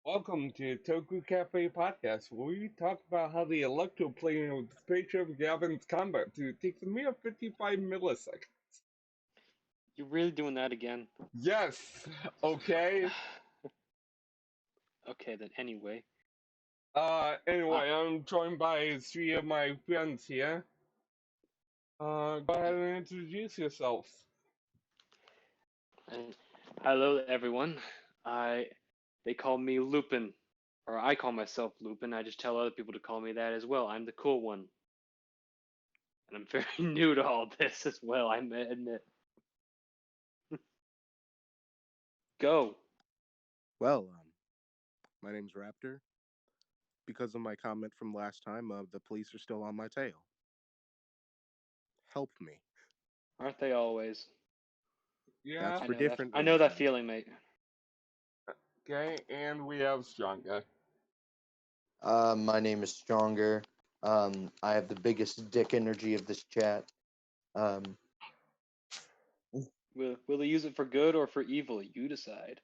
Welcome to Toku Cafe Podcast, where we talk about how the electroplating of the spaceship governs combat to take a mere 55 milliseconds. You really doing that again? Yes, okay. Okay, then anyway. Anyway, I'm joined by three of my friends here. Go ahead and introduce yourself. And hello everyone. They call me Lupin, or I call myself Lupin. I just tell other people to call me that as well. I'm the cool one, and I'm very new to all this as well. I admit. Go. Well, my name's Raptor. Because of my comment from last time, the police are still on my tail. Help me. Aren't they always? Yeah, That's I for know that. different I know that reasons. feeling, mate. okay, and we have Stronger. My name is Stronger. I have the biggest dick energy of this chat. Um, Will they use it for good or for evil? You decide.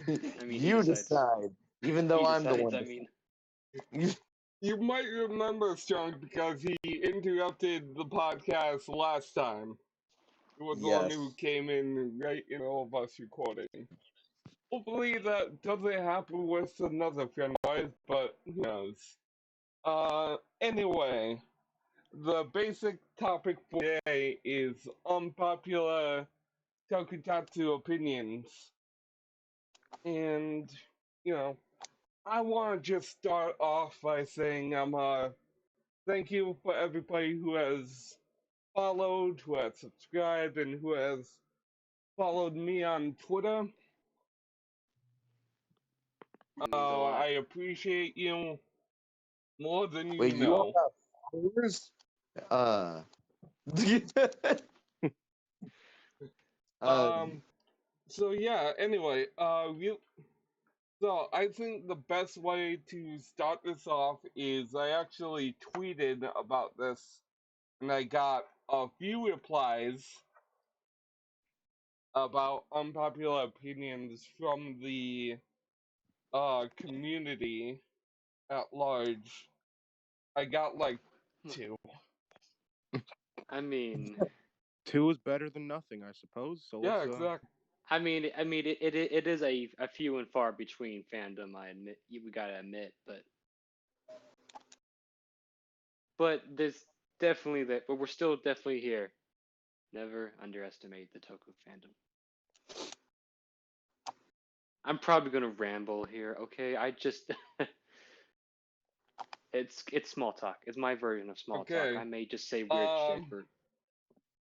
I mean, he you decides. decide. Even though He I'm the decides. one. I mean, You might remember Strong because he interrupted the podcast last time. He was the one Yes. who came in right in all of us recording. Hopefully that doesn't happen with another friend of ours, but who knows. Anyway, the basic topic for today is unpopular tokusatsu opinions. And, you know, I want to just start off by saying thank you for everybody who has followed, who has subscribed, and who has followed me on Twitter. it means a lot. I appreciate you more than you Wait, you all know. got followers? Uh, So yeah. Anyway, so I think the best way to start this off is I actually tweeted about this, and I got a few replies about unpopular opinions from the community at large. I got like two. I mean, 2 is better than nothing, I suppose. So Yeah, let's exactly. it is a few and far between fandom. I admit, we gotta admit, but there's definitely that. But we're still definitely here. Never underestimate the Toku fandom. I'm probably gonna ramble here. Okay, I just it's small talk. It's my version of small talk. Okay. I may just say weird shit for.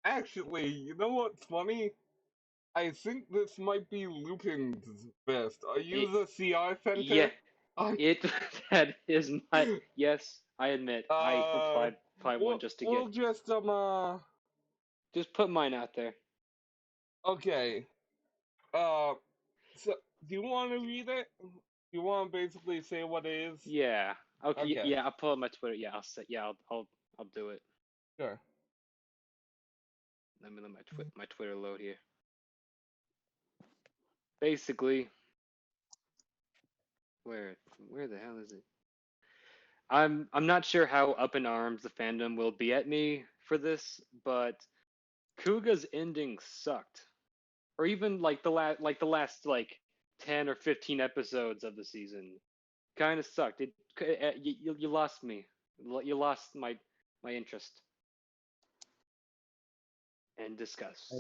Actually, you know what's funny? I think this might be Lupin's best. Are you It, the CR yeah, center? Um, it that is my yes. I admit I uh, replied one just to we'll get just just put mine out there. okay. Uh, so do you want to read it? You want to basically say what it is? Yeah. Okay. Okay. Yeah. I'll pull up my Twitter. Yeah. I'll say. Yeah. I'll do it. Sure. Let me let my Twitter load here. Basically, where the hell is it? I'm not sure how up in arms the fandom will be at me for this, but Kuga's ending sucked, or even like the last like 10 or 15 episodes of the season kind of sucked. You lost me. You lost my interest and disgust.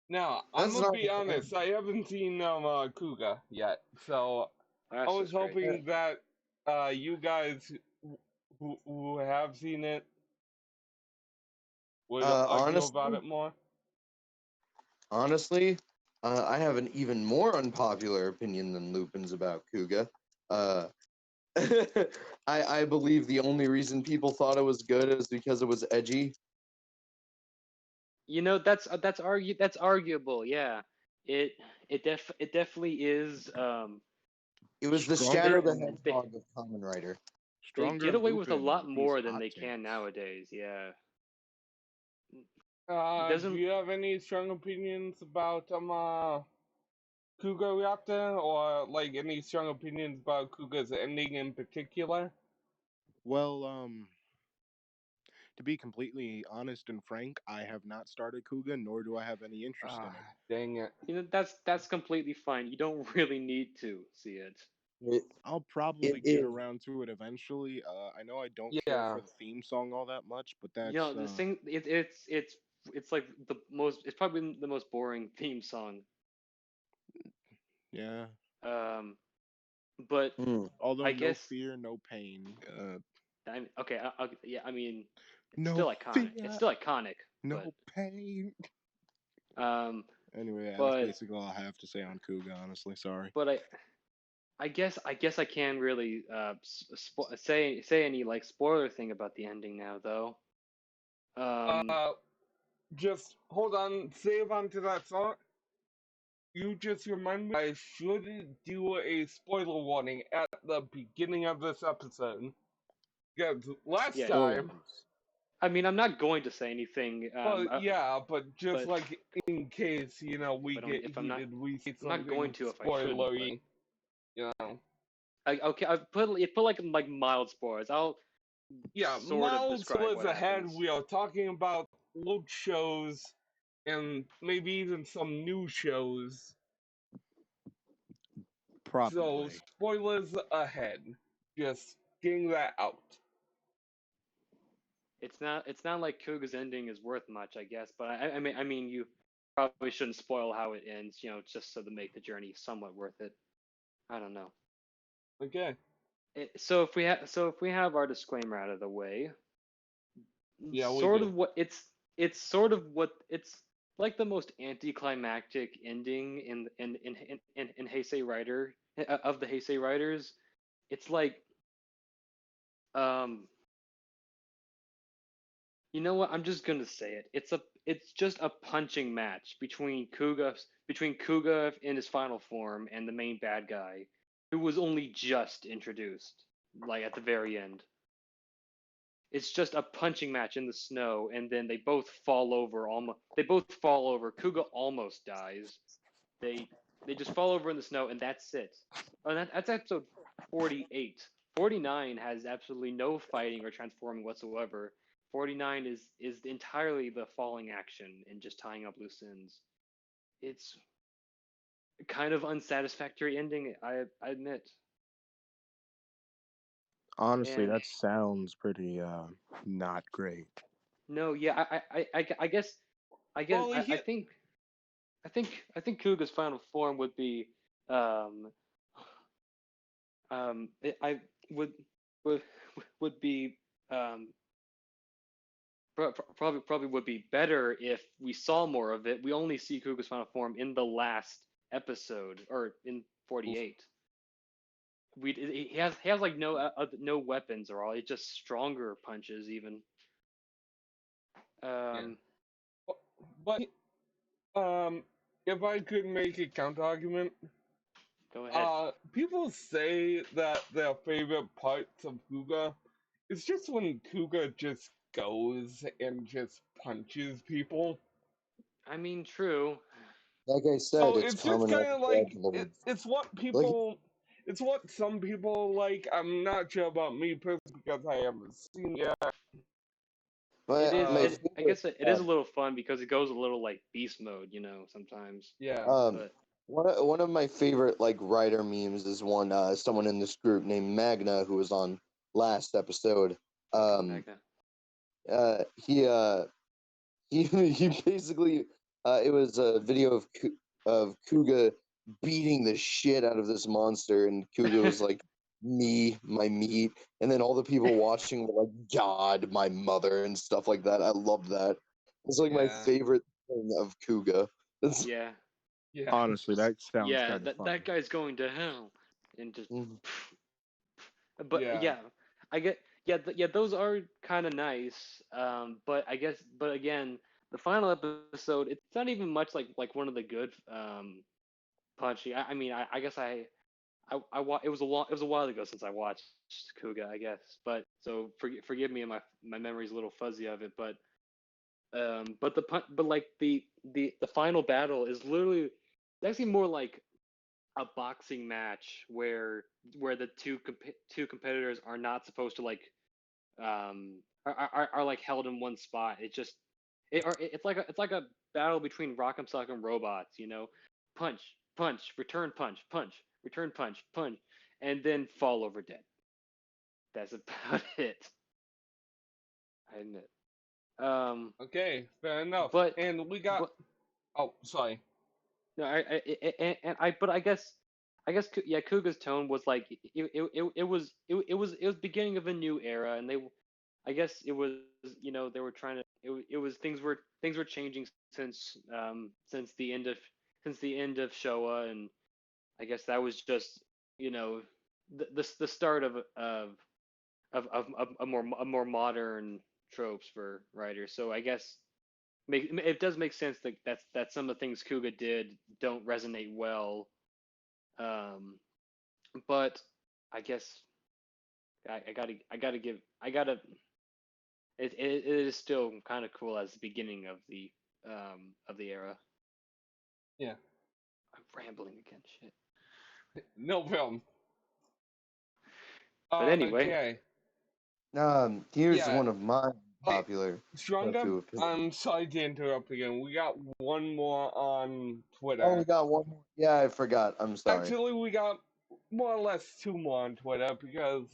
Now, I'm that's gonna not. be honest. I haven't seen Kuga yet, so I That's was just great. hoping that you guys who have seen it would argue about Honestly, it more. honestly, I have an even more unpopular opinion than Lupin's about Kuga. Uh, I believe the only reason people thought it was good is because it was edgy. You know, that's arguable. Yeah, it it definitely is. It was the Stronger Shadow the and They Hedgehog of Kamen Rider. they Stronger get and away with a Lupin lot with these more than hot they can takes. nowadays. Yeah, Do doesn't you have any strong opinions about Kuga Raptor, or like any strong opinions about Kuga's ending in particular? Well, to be completely honest and frank, I have not started Kuga, nor do I have any interest in Ah, it. dang it. You know, that's completely fine. You don't really need to see it. It, I'll probably get it around to it eventually. I know I don't care Yeah. for the theme song all that much, but You that's know, this thing it's like the most it's probably the most boring theme song. yeah. Um, but mm, Although I no guess fear, no pain. okay. Yeah, I mean, it's No still iconic. It's fear, still iconic, but no pain. um, Anyway, that's but basically all I have to say on Kuga. Honestly, sorry. but I guess I can really say any like spoiler thing about the ending now though. Um, Uh, just hold on, save on to that thought. You just remind me I should do a spoiler warning at the beginning of this episode. Because last yeah. time, Spoilers. I mean, I'm not going to say anything. well, yeah, but just But like in case, if we I don't, get if I'm not, heated, we say I'm not going something to if I shouldn't. But spoilery, you know. okay, I put like mild spoilers. I'll Yeah, sort of mild describe spoilers what ahead. happens. We are talking about old shows and maybe even some new shows. So, Probably. spoilers ahead. Just getting that out. It's not like Kuga's ending is worth much, I guess. But I mean, you probably shouldn't spoil how it ends. You know, just so to make the journey somewhat worth it. I don't know. Okay. So if we have our disclaimer out of the way, Yeah, we sort do. of what it's sort of what it's like the most anticlimactic ending in Heisei Rider of the Heisei Riders. It's like um you know what? I'm just gonna say it. It's just a punching match between Kuga in his final form and the main bad guy, who was only just introduced, like at the very end. It's just a punching match in the snow, and then they both fall over. Almost, they both fall over. Kuga almost dies. They just fall over in the snow, and that's it. Oh, that's episode 48. 49 has absolutely no fighting or transforming whatsoever. 49 is entirely the falling action and just tying up loose ends. It's kind of unsatisfactory ending, I admit. Honestly, And that sounds pretty not great. no, yeah, I guess Well, I think Kuga's final form would be um I would would be um probably would be better if we saw more of it. We only see Kuga's final form in the last episode or in 48. He has like no weapons or all. It's just stronger punches even. yeah. Um, But, um, if I could make a counter argument, Go ahead. people say that their favorite parts of Kuga is just when Kuga just goes and just punches people. I mean, true. like I said, So it's it's just common kind of like knowledge. it's what Like, people, it's what some people like. I'm not sure about me personally because I haven't seen it yet. It is. my I favorite. guess it is a little fun because it goes a little like beast mode, sometimes. Yeah, Um, But one of my favorite like writer memes is one someone in this group named Magna who was on last episode. Um, Magna. he he basically it was a video of Kuga beating the shit out of this monster, and Kuga was like, "Me, my meat," and then all the people watching were like, "God, my mother," and stuff like that. I love that. It's like my yeah, favorite thing of Kuga. It's, Yeah. yeah, Honestly, that sounds Yeah. kind of That funny. guy's going to hell, and just. Mhm. But yeah, yeah, I get. Yeah. Yeah. Those are kind of nice. But I guess. But again, the final episode, it's not even much like one of the good punchy. I mean, I guess it was a while ago since I watched Kuga, I guess. But so forgive me, my memory's a little fuzzy of it. But like the final battle is literally it's actually more like a boxing match where the two competitors are not supposed to like are like held in one spot. It's like a battle between Rock'em Sock'em robots, you know, punch, punch, return punch, punch, return punch, punch, and then fall over dead. That's about it. I admit. Okay, fair enough. But And we got. but Oh, sorry. no, but I guess yeah, Kuga's tone was like it was beginning of a new era, and I guess it was, you know, they were trying to it was things were changing since the end of Showa, and I guess that was just, you know, the start of a more modern tropes for writers. So I guess it does make sense that some of the things Kuga did don't resonate well. Um, but I guess I gotta it is still kind of cool as the beginning of the era. Yeah, I'm rambling again, shit. no problem. But anyway, Okay. Here's Yeah. one of my Hey, popular Stronger, Toku opinions. I'm sorry to interrupt again. We got one more on Oh, we Twitter. got one more. Yeah, I forgot. I'm sorry. Actually, we got more or less two more on Twitter because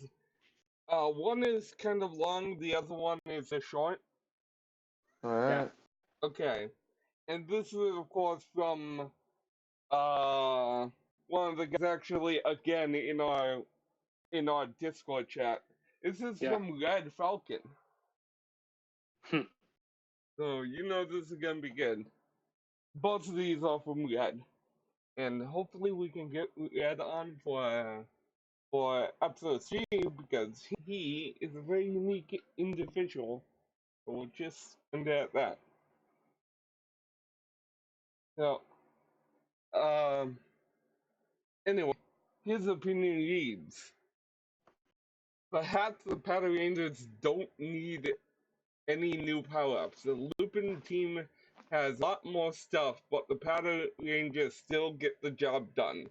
one is kind of long, the other one is a short. All yeah, right. Okay. And this is, of course, from uh one of the guys actually again in our Discord chat. This is yeah. from Red Falcon. So you know this is gonna be good. Both of these are from Red. And hopefully we can get Red on for episode 3 because he is a very unique individual. So we'll just end it at that. So, um, anyway, his opinion reads: perhaps the Power Rangers don't need any new power-ups. The Lupin team has a lot more stuff, but the Power Rangers still get the job done.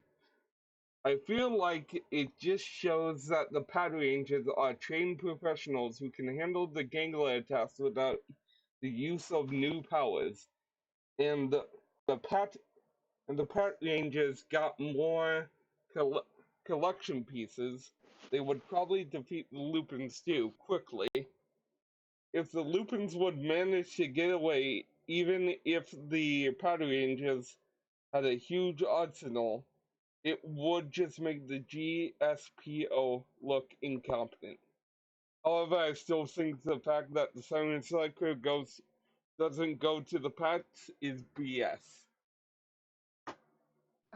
I feel like it just shows that the Power Rangers are trained professionals who can handle the gangler attacks without the use of new powers. And the Pat and the Pat Rangers got more collection pieces, they would probably defeat the Lupins too quickly. If the Lupins would manage to get away, even if the Power Rangers had a huge arsenal, it would just make the GSPO look incompetent. However, I still think the fact that the Siren Selector doesn't go to the packs is BS.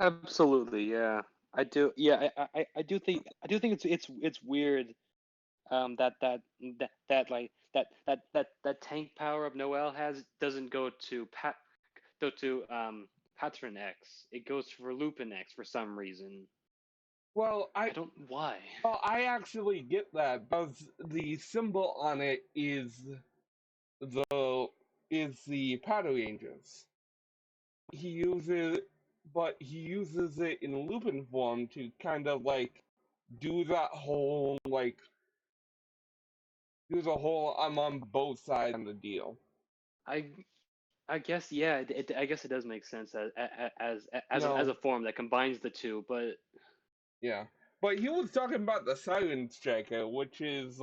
Absolutely, yeah. I do. Yeah, I do think it's weird that tank power of Noel has doesn't go to Patron X. It goes for Lupin X for some reason. Well, I don't why. I actually get that because the symbol on it the is the Power Rangers. He uses he uses it in Lupin form to kind of like do that whole like do the whole I'm on both sides kind of deal. I I guess yeah. I guess it does make sense You as know, a form that combines the two. But yeah. But he was talking about the Siren Striker, which is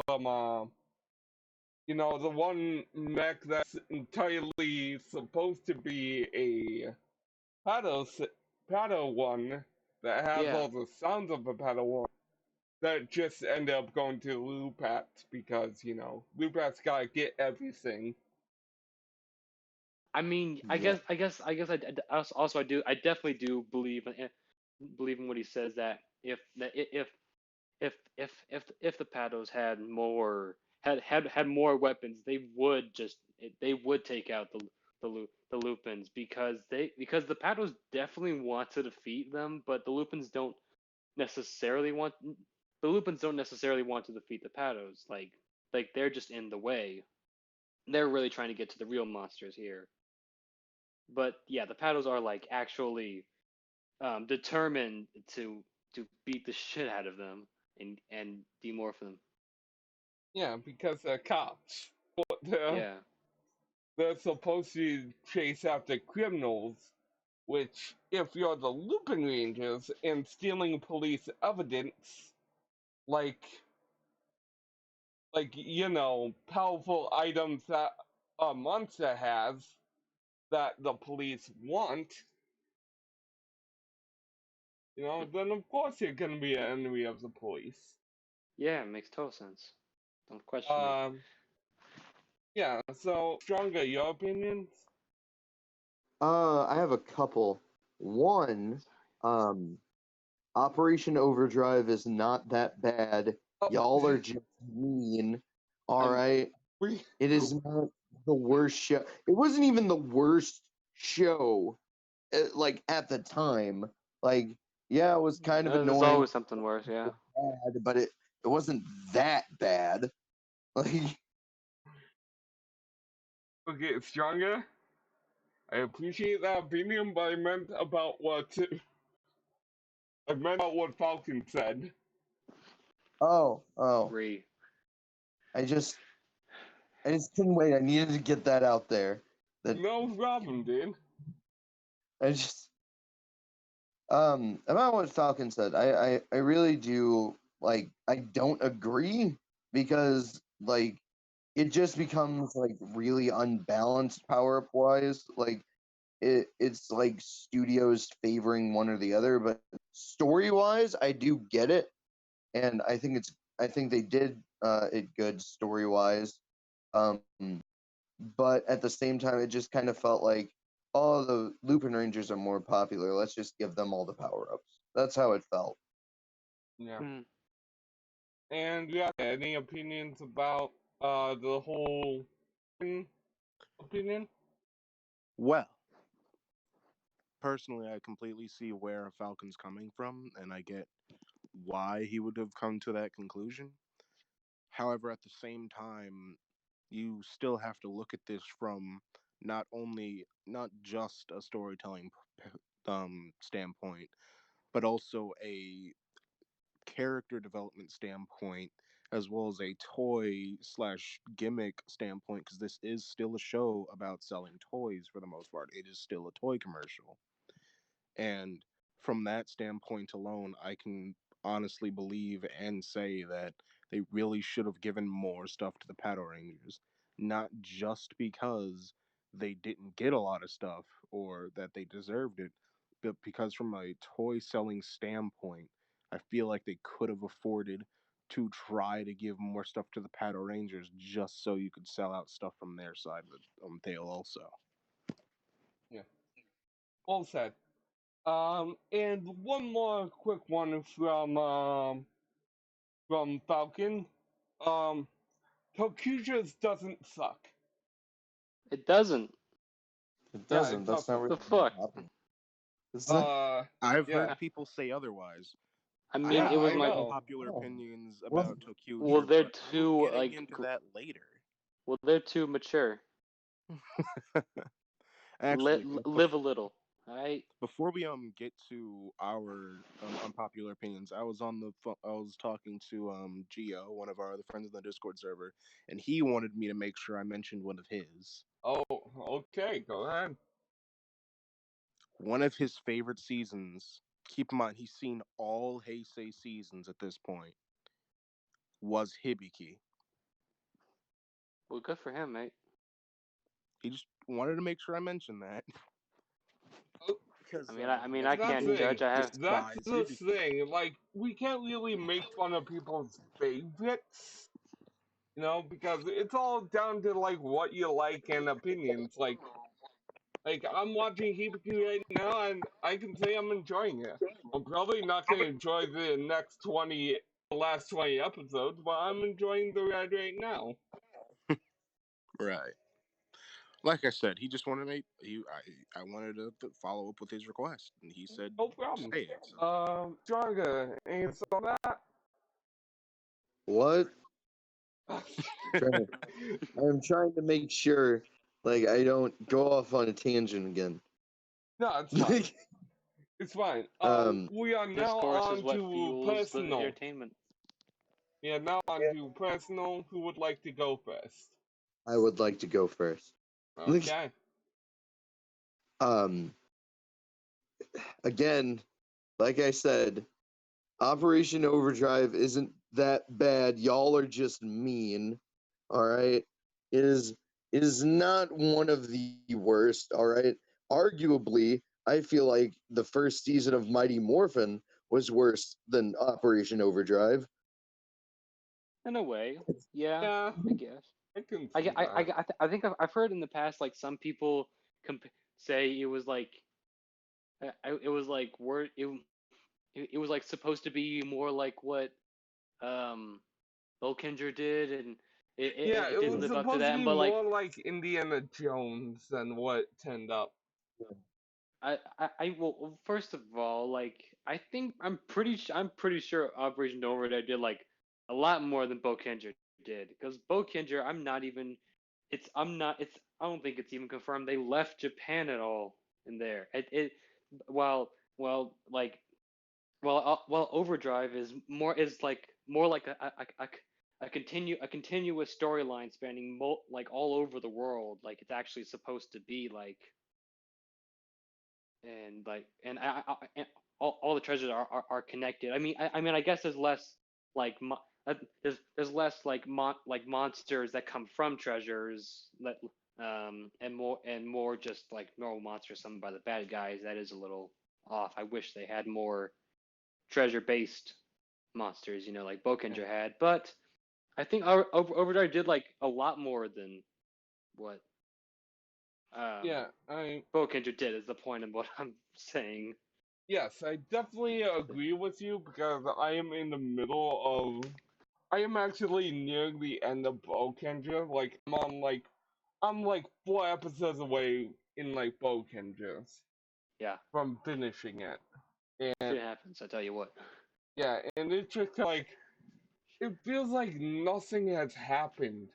you know, the one mech that's entirely supposed to be a paddle one that has yeah, all the sounds of a paddle one that just end up going to Lupat because, you know, Lupat's gotta get everything. I mean, Yeah. I definitely do believe in what he says that if the Pados had had more weapons, they would take out the Lupins because the Pados definitely want to defeat them, but necessarily want the Lupins don't necessarily want to defeat the Pados. Like they're just in the way. They're really trying to get to the real monsters here. But yeah, the Pados are like actually determined to beat the shit out of them and demorph them. Yeah, because they're cops. They're, Yeah. they're supposed to chase after criminals, which, if you're the Lupin Rangers and stealing police evidence, like, powerful items that a monster has that the police want, then of course you're gonna be an enemy of the police. Yeah, it makes total sense. Don't question it. Um, yeah, so, Stronger, your opinions? I have a couple. One, um, Operation Overdrive is not that bad. Oh, Y'all are just mean. All I'm, right. we, It is not the worst show. It wasn't even the worst show, like at the time. Like, yeah, it was kind of There's annoying, always something worse. Yeah. bad, but it wasn't that bad. Like, okay, Stronger? I appreciate that opinion, but I meant about what Falcon said. oh, Agree. I just couldn't wait. I needed to get that out there. That No problem, dude. I just about what Falcon said. I really do like. I don't agree because like it just becomes like really unbalanced power up wise. Like it's like studios favoring one or the other, but story wise, I do get it, and I think they did it good story wise. Um, but at the same time, it just kind of felt like, oh, the Lupin Rangers are more popular. Let's just give them all the power ups. That's how it felt. Yeah. Hmm. And yeah, any opinions about the whole opinion? Well, personally, I completely see where Falcon's coming from, and I get why he would have come to that conclusion. However, at the same time, you still have to look at this from not just a storytelling standpoint, but also a character development standpoint, as well as a toy slash gimmick standpoint, because this is still a show about selling toys for the most part. It is still a toy commercial. And from that standpoint alone, I can honestly believe and say that they really should have given more stuff to the Power Rangers. Not just because they didn't get a lot of stuff or that they deserved it, but because from a toy selling standpoint, I feel like they could have afforded to try to give more stuff to the Power Rangers just so you could sell out stuff from their side of the tail also. Yeah. All said. And one more quick one from Falcon. Um, Tokuja's doesn't suck. It doesn't. It Yeah, it doesn't. That's not doesn't. really The fuck. popular. It's not. Uh, I've yeah, heard people say otherwise. I I mean, yeah, have it was I my my. know. unpopular No. opinions Well, about Well, Tokuger, they're but we're too getting like. into that later. Well, they're too mature. Actually, Live a little. Alright. before we get to our unpopular opinions, I was talking to Gio, one of our other friends in the Discord server, and he wanted me to make sure I mentioned one of his. Oh, okay, go ahead. One of his favorite seasons. Keep in mind, he's seen all Heisei seasons at this point. Was Hibiki. Well, good for him, mate. He just wanted to make sure I mentioned that Oh, because I mean, I many that's can't the people thing. judge. I have. That's despise the Hibiki. thing. Like, we can't really make fun of people's favorites, because it's all down to like what you like and opinions. Like I'm watching Hibiki right now, and I can say I'm enjoying it. I'm probably not gonna enjoy the last 20 episodes, but I'm enjoying the ride right now. Right. Like I said, he just wanted to make I wanted to follow up with his request, and he said No problem. say it. So Jarga, any thoughts on that? what? I'm trying to make sure, like, I don't go off on a tangent again. No, it's fine. It's fine. Um, We are now Discourse is on what to fuels the personal. entertainment. Yeah, now on to personal. Who would like to go first? I would like to go first. Okay. um, again, like I said, Operation Overdrive isn't that bad. Y'all are just mean. All right. It is not one of the worst. All right. Arguably, I feel like the first season of Mighty Morphin was worse than Operation Overdrive. In a way, yeah, Yeah, I guess. I can I, see I, that. I think I've heard in the past like some people say it was like it was like it was like supposed to be more like what um Volkinger did, and Yeah, it it didn't was live up to supposed to that. be But like more like Indiana Jones than what turned up. well, first of all, like I think I'm pretty sure Operation Overdrive did like a lot more than Volkinger did, because Volkinger I'm not even I don't think it's even confirmed they left Japan at all in there. While well like while Overdrive is like more like a continuous storyline spanning like all over the world, like it's actually supposed to be like, and like and all the treasures are connected. I mean I guess there's less like there's less like monsters that come from treasures that and more just like normal monsters summoned by the bad guys. That is a little off. I wish they had more treasure based monsters, like Yeah, Bokenger had. But I think Overdrive did like a lot more than what yeah. um I Bokenger did. Is the point of what I'm saying. Yes, I definitely agree with you because I am in the middle of. I am actually near the end of Bokendra. Like I'm like 4 episodes away in like Bokendras Yeah, from finishing it, and shit happens. I tell you what. yeah, and it's just like it feels like nothing has happened.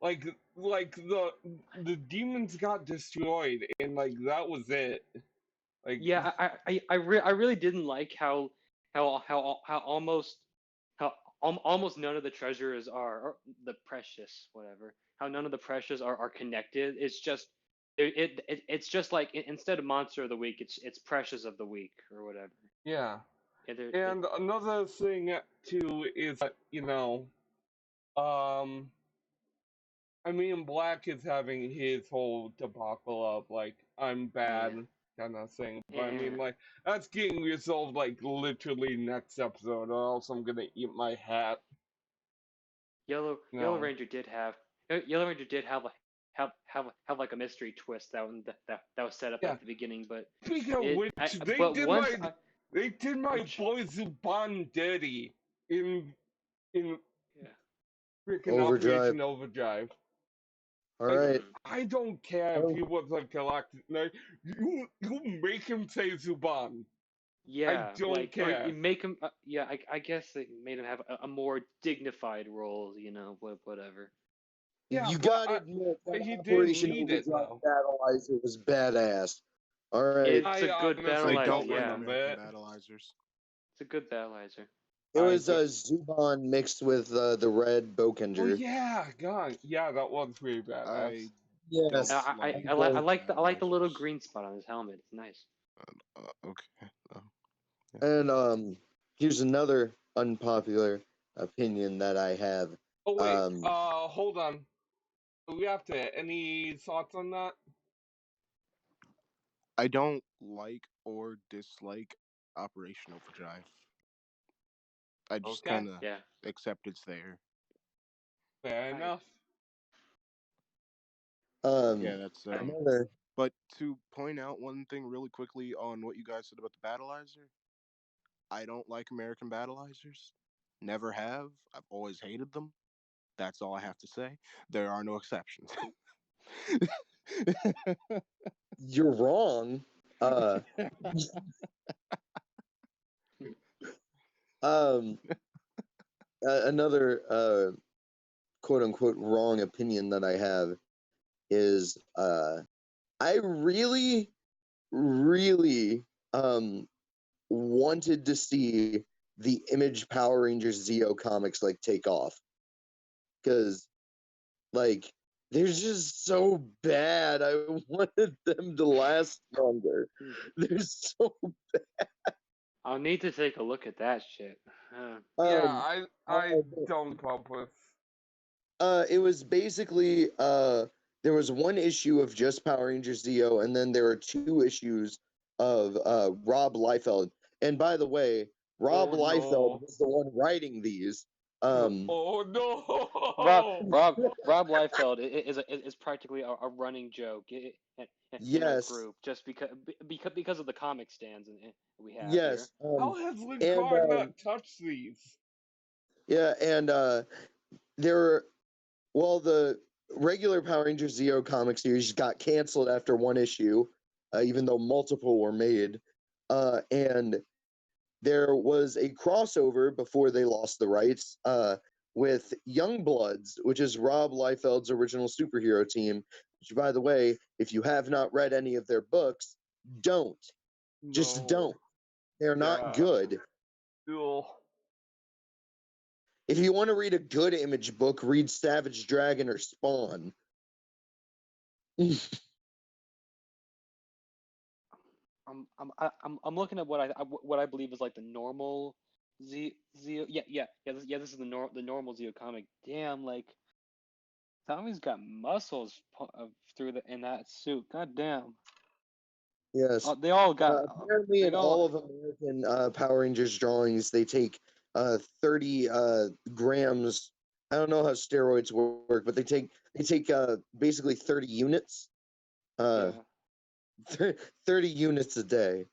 Like like the demons got destroyed and like that was it. Like Yeah, I really didn't like how almost how almost none of the treasures are, or the precious whatever, how none of the precious are connected. It's just it's just like instead of monster of the week, it's precious of the week or whatever. yeah. It And another thing too is that, um I mean Black is having his whole debacle of like I'm yeah, bad kind of thing. But I mean and like that's getting resolved like literally next episode or else I'm gonna eat my hat. Yellow No. Ranger did have Yellow Ranger did have like a mystery twist that was set up Yeah. at the beginning, but Speaking of which, but once they did my which boy Zuban dirty in yeah. freaking Overdrive. Operation Overdrive. All Like right. Mm. I don't care if he was a galactic knight. You make him say Zuban. I Yeah, don't like, or you care. make him. Yeah, I guess they made him have a more dignified role. Whatever. Yeah, You but gotta admit that he didn't Operation need it Overdrive though. Battleizer was badass. All right. It's a I good honestly I battleizer. don't don't like Yeah, remember American it. Battleizers. it's a good battleizer. It I was don't. Zuban mixed with the red Oh Bokenger. yeah, God, yeah, that was pretty badass. I don't Yes. like I American like the little Battleizers. green spot on his helmet. It's nice. Okay. Yeah. And here's another unpopular opinion that I have. Oh wait, Um, hold on. We have to. Any thoughts on that? I don't like or dislike Operation Overdrive. I just Okay, kind of Yeah. accept it's there. fair I enough. Yeah, um, that's I another. But to point out one thing really quickly on what you guys said about the Battleizer, I don't like American Battleizers. Never have. I've always hated them. That's all I have to say. There are no exceptions. You're wrong. Uh, um, another quote unquote wrong opinion that I have is I really, really wanted to see the Image Power Rangers Zeo comics like take off, because like they're just so bad. I wanted them to last longer. They're so I'll need to take a look at that shit. Yeah, um I don't cope with. it was basically there was one issue of just Power Rangers Zeo, and then there were 2 issues of Rob Liefeld. And by the way, Rob Oh Liefeld no. was the one writing these. Um Oh Rob no. Rob Liefeld is practically a running joke in our yes, group, just because of the comic stands we have here. yes. How has And Linkar not touched these? yeah, and there were, well, the regular Power Rangers Zeo comic series got canceled after 1 issue, even though multiple were made. And there was a crossover before they lost the rights with Youngbloods, which is Rob Liefeld's original superhero team. Which, by the way, if you have not read any of their books, don't. Just don't. No. They're not Yeah. good. Ugh. If you want to read a good Image book, read Savage Dragon or Spawn. I'm looking at what I believe is like the normal Zeo. This is the normal Zeo comic. Damn, like Tommy's got muscles through in that suit. God damn. Yes. They all got. Apparently, They in all. all of American Power Rangers drawings, they take 30 grams. I don't know how steroids work, but they take basically 30 units. Uh, Yeah. 30 units a day.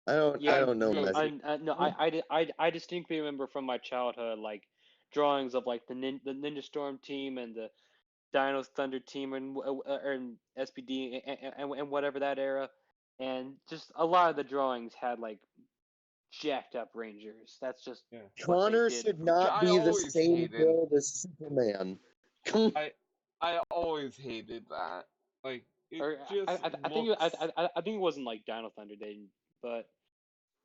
I Yeah, don't know Good. measure. I distinctly remember from my childhood like drawings of like the Ninja Storm team and the Dino's Thunder team and SPD and whatever that era, and just a lot of the drawings had like jacked up Rangers. That's just Yeah. what they Connor did should for. Which not I be the always same hated. build as Superman. I I always hated that. Like it Or just looks. I think it wasn't like Dino Thunder did, but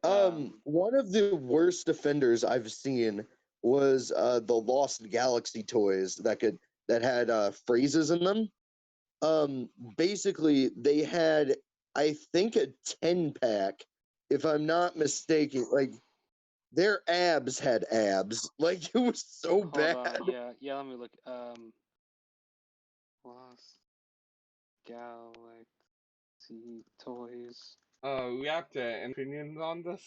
One of the worst offenders I've seen was the Lost Galaxy toys that had phrases in them. Basically they had, I think, a 10 pack, if I'm not mistaken. Like their abs had abs. Like it was so hold bad. on, yeah, let me look. Lost Galaxy toys. React to any opinions on this?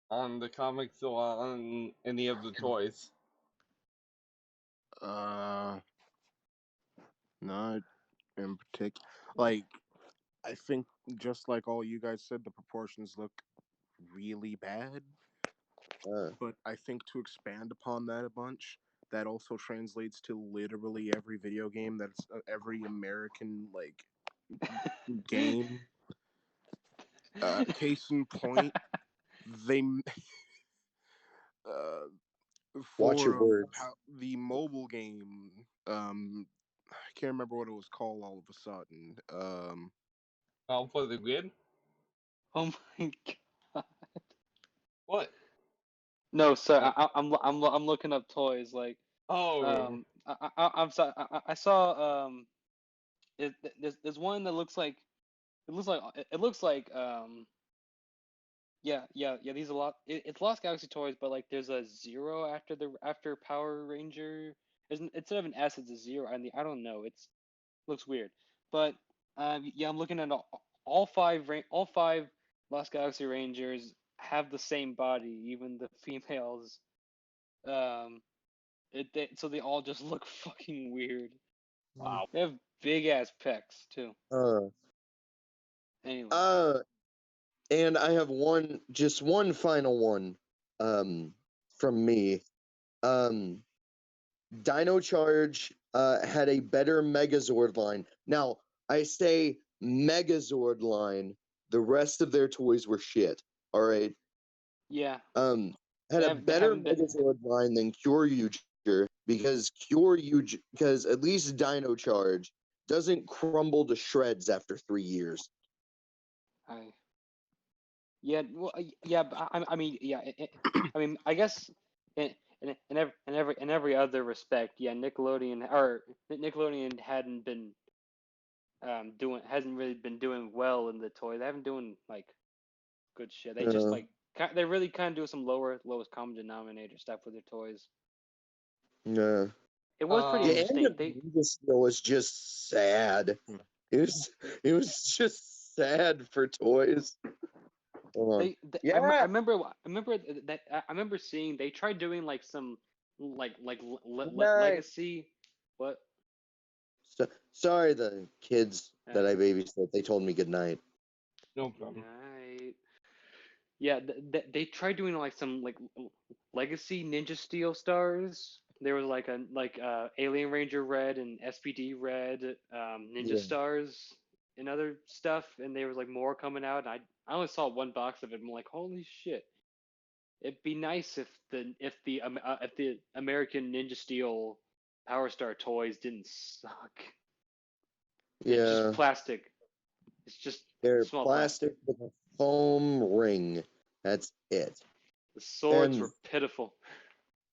On the comics or on any of the toys? Uh, not in particular. Like, I think just like all you guys said, the proportions look really bad. Uh, But I think to expand upon that a bunch, that also translates to literally every video game that's every American like game. Case in point, they uh, watch your for words. the mobile game. I can't remember what it was called all of a sudden. For the grid? Oh my god. What? No, sir. What? I'm looking up toys. Like, Oh, I'm sorry. I saw there's one that looks like it looks like yeah. These a lot. It's Lost Galaxy toys, but like there's a zero after Power Ranger. Instead of an S, it's a zero. I don't know. It's looks weird, but yeah, I'm looking at all five Lost Galaxy Rangers have the same body, even the females. Um, so they all just look fucking weird. wow. They have big ass pecs too. Uh, Anyway, uh, and I have just one final one, um, from me. Um, Dino Charge had a better Megazord line. Now, I say Megazord line. The rest of their toys were shit. All right. yeah, Um, had a they better haven't been. Megazord line than Kyoryuger, because at least Dino Charge doesn't crumble to shreds after 3 years. I Yeah, well, yeah, but I mean, yeah, I mean, I guess in every other respect, yeah, Nickelodeon hadn't been hasn't really been doing well in the toy. They haven't doing like good shit. They just Uh, like they really kind of do some lowest common denominator stuff with their toys. uh. It was pretty The Um, end of interesting. They Ninja Steel was just sad. It was it was just sad for toys. Hold on. I Yeah. remember that I remember seeing they tried doing like some Good night. legacy. What? Sorry, the kids that I babysit. They told me good night. no Good problem. night. Yeah, they tried doing like some like legacy Ninja Steel stars. There was like Alien Ranger Red and SPD Red, Ninja Yeah. Stars and other stuff, and there was like more coming out. And I only saw one box of it. I'm like, holy shit! It'd be nice if the American Ninja Steel Power Star toys didn't suck. It's just Yeah. plastic. It's just They're small plastic. plastic with a foam ring. That's it. The swords And were pitiful.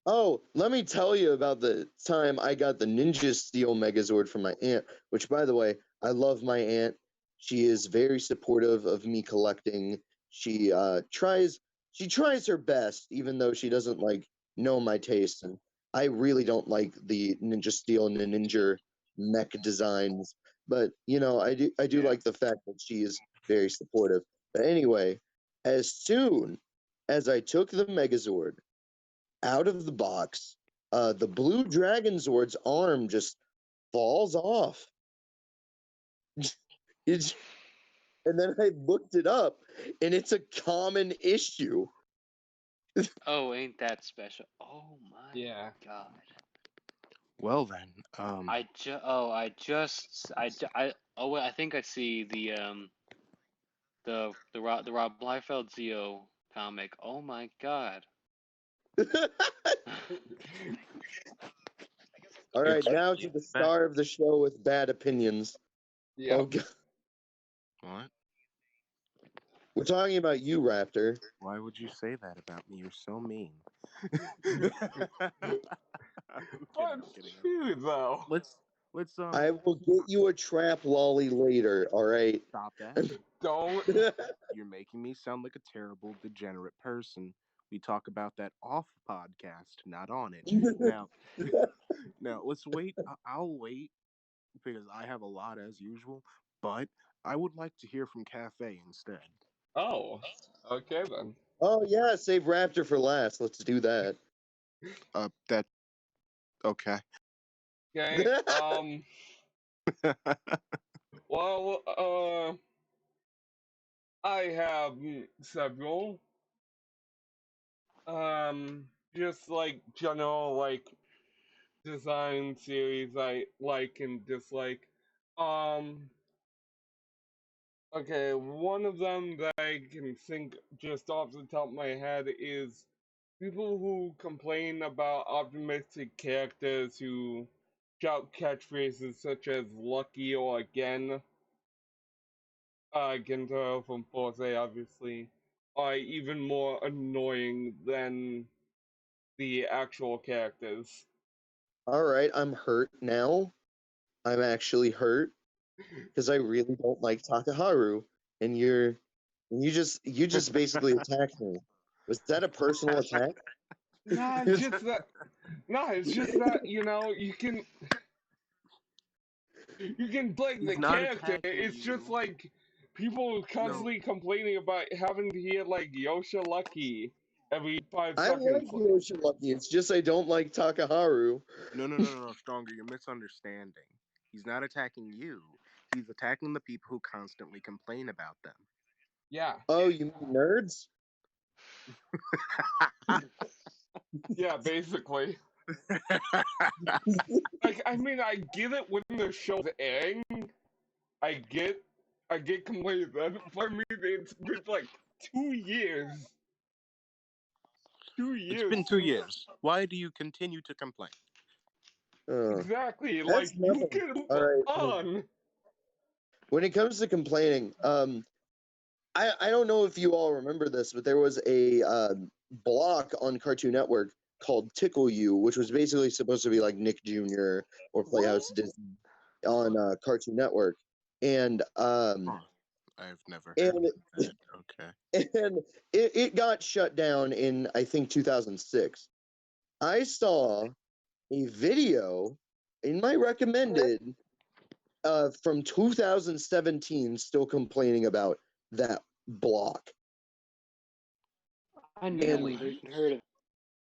oh, let me tell you about the time I got the Ninja Steel Megazord from my aunt, which, by the way, I love my aunt. She is very supportive of me collecting. She tries her best, even though she doesn't like know my taste. And I really don't like the Ninja Steel and the Ninja mech designs. But I do Yeah. like the fact that she is very supportive. But anyway, as soon as I took the Megazord out of the box, the blue Dragon Zord's arm just falls off. It's, and then I looked it up, and it's a common issue. Oh, ain't that special? Oh my Yeah. god. Well then, Oh wait, I think I see the Rob Liefeld Zeo comic. Oh my god. All right, it's now to the bad. star of the show with bad opinions. Oh, Yep. God. What? We're talking about you, Raptor. Why would you say that about me? You're so mean. I'm kidding. I'm That's kidding. true, though. Let's I will get you a trap lolly later. All right. stop that. Don't. You're making me sound like a terrible degenerate person. We talk about that off podcast, not on it. Now, now let's wait. I'll wait because I have a lot as usual, but I would like to hear from Cafe instead. Oh. Okay then. Oh yeah, save Raptor for last. Let's do that. That okay. Okay. Well. I have several. Just like general like design series I like and dislike. Um. Okay, one of them that I can think just off the top of my head is people who complain about optimistic characters who shout catchphrases such as "lucky" or "again." Gento from Force, obviously, are even more annoying than the actual characters. All right, I'm hurt now. I'm actually hurt because I really don't like Takaharu, and you just basically attacked me. Was that a personal attack? Nah, just that. Nah, it's just that you can like He's the not character. attacking It's just you. like people No, constantly complaining about having to hear like Yosha Lucky every five I seconds. like Hiroshi Lucky. It's just I don't like Takaharu. no, Stronger. You're misunderstanding. He's not attacking you. He's attacking the people who constantly complain about them. Yeah, Oh, you mean nerds? yeah, basically. Like, I mean, I get it when the show's airing. I get, I get complaints. But for me, it's been like 2 years. 2 years It's been two since years. Why do you continue to complain? exactly. Like, That's you nothing. can move All right. on. When it comes to complaining, I don't know if you all remember this, but there was a block on Cartoon Network called Tickle You, which was basically supposed to be like Nick Jr. or Playhouse What? Disney on Cartoon Network, and Huh. I've never heard and of that. Okay. and it got shut down in I think 2006. I saw a video in my recommended from 2017 still complaining about that block. I Yeah, never And even I heard of.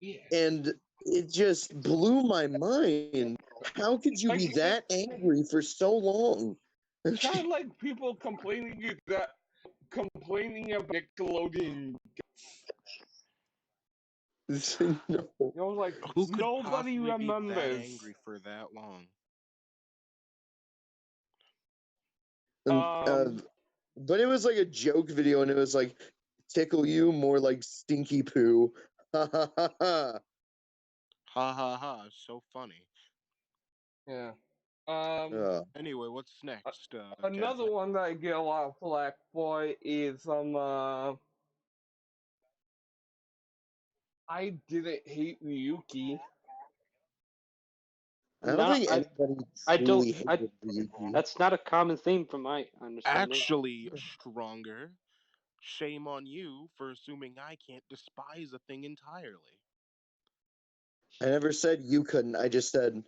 yeah. and it just blew my mind. How could you be Like that angry for so long? kind of like people complaining about Nickelodeon. No. You know, like Who could nobody possibly be that remembers. angry for that long? And, Um, but it was like a joke video, and it was like tickle you more like stinky poo. Ha ha ha ha. Ha ha ha! So funny. yeah. Um, Uh, Anyway, what's a- next, Another Cafe? one that I get a lot of flack for is I didn't hate Ryuki. I don't No, think anybody I don't. truly I. hated Ryuki. That's not a common theme from my understanding. Actually, stronger. Shame on you for assuming I can't despise a thing entirely. I never said you couldn't. I just said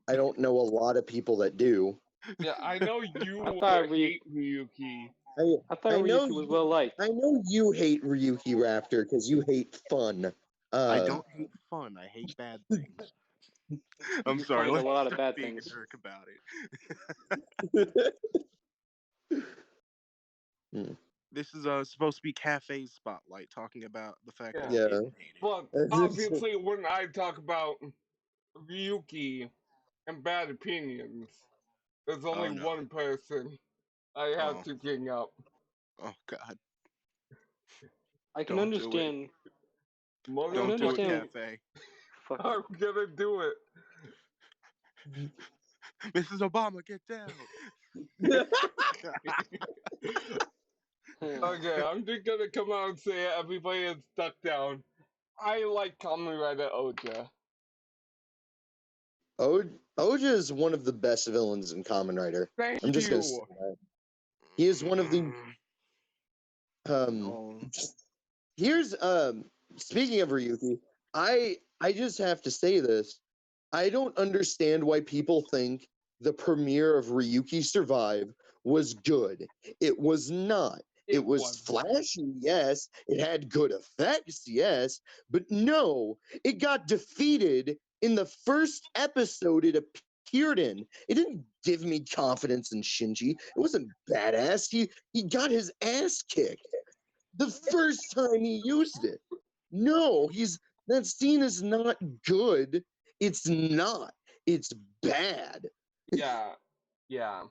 I don't know a lot of people that do. Yeah, I know I you thought Ry- hate Ryuki. I I thought I know Ryuki was you well liked. I know you hate Ryuki Raptor because you hate fun. I Um, don't hate fun. I hate bad things. I'm You sorry. find a Let's lot of stop bad being a things. jerk about it. hmm, This is supposed to be Cafe's spotlight, talking about the fact that Yeah, he yeah. didn't hate it. but obviously when I talk about Ryuki and bad opinions, there's only Oh no. one person I have Oh. to bring up. Oh God. I can Don't do it. understand. I can Don't do it, Motherfucking, understand. Cafe. Fuck. I'm gonna do it. Mrs. Obama, get down. Okay, I'm just gonna come out and say it. Everybody is stuck down. I like Kamen Rider Oja. Oja is one of the best villains in Kamen Rider. Thank I'm just gonna say you. that. He is one of the Mm, um no. here's speaking of Ryuki, I just have to say this. I don't understand why people think the premiere of Ryuki Survive was good. It was not. It It was wasn't. flashy, yes. It had good effects, yes. But no, it got defeated in the first episode it appeared in. It didn't give me confidence in Shinji. It wasn't badass. He got his ass kicked the first time he used it. No, he's that scene is not good. It's not. It's bad. Yeah, yeah.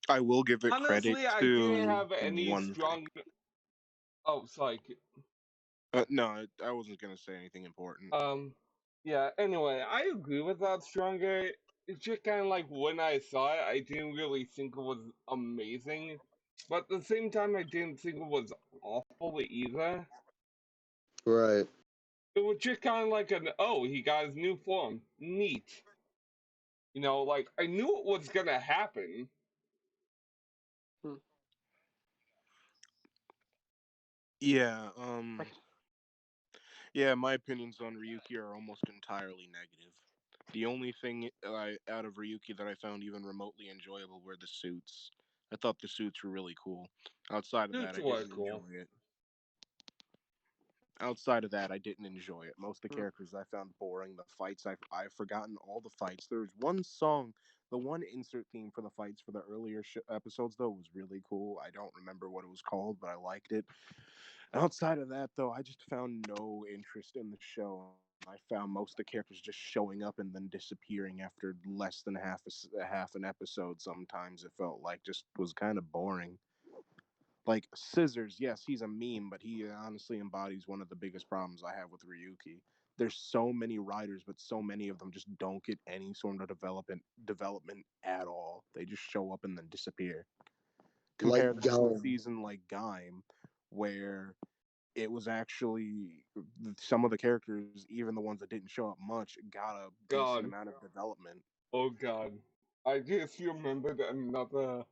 I will give it credit Honestly, I didn't to have any one thing. strong. Oh, sorry. No, I wasn't gonna say anything important. Um, yeah. Anyway, I agree with that stronger. It's just kind of like when I saw it, I didn't really think it was amazing, but at the same time, I didn't think it was awful either. Right. It was just kind of like an oh, he got his new form, neat. You know, like I knew it was gonna happen. Hmm. Yeah. I, Yeah. My opinions on Ryuki are almost entirely negative. The only thing out of Ryuki that I found even remotely enjoyable were the suits. I thought the suits were really cool. Outside of that, Suits I were didn't cool. enjoy it. Outside of that, I didn't enjoy it. Most of the hmm. characters I found boring. The fights, I've forgotten all the fights. There was one song, the one insert theme for the fights for the earlier episodes, though, was really cool. I don't remember what it was called, but I liked it. Outside of that, though, I just found no interest in the show. I found most of the characters just showing up and then disappearing after less than half an episode. Sometimes it felt like just was kind of boring. Like Scissors, yes, he's a meme, but he honestly embodies one of the biggest problems I have with Ryuki. There's so many writers, but so many of them just don't get any sort of development at all. They just show up and then disappear. compared Like to a Gum. season like Gaim, where it was actually some of the characters, even the ones that didn't show up much, got a decent God. amount of development. Oh God. I just remembered another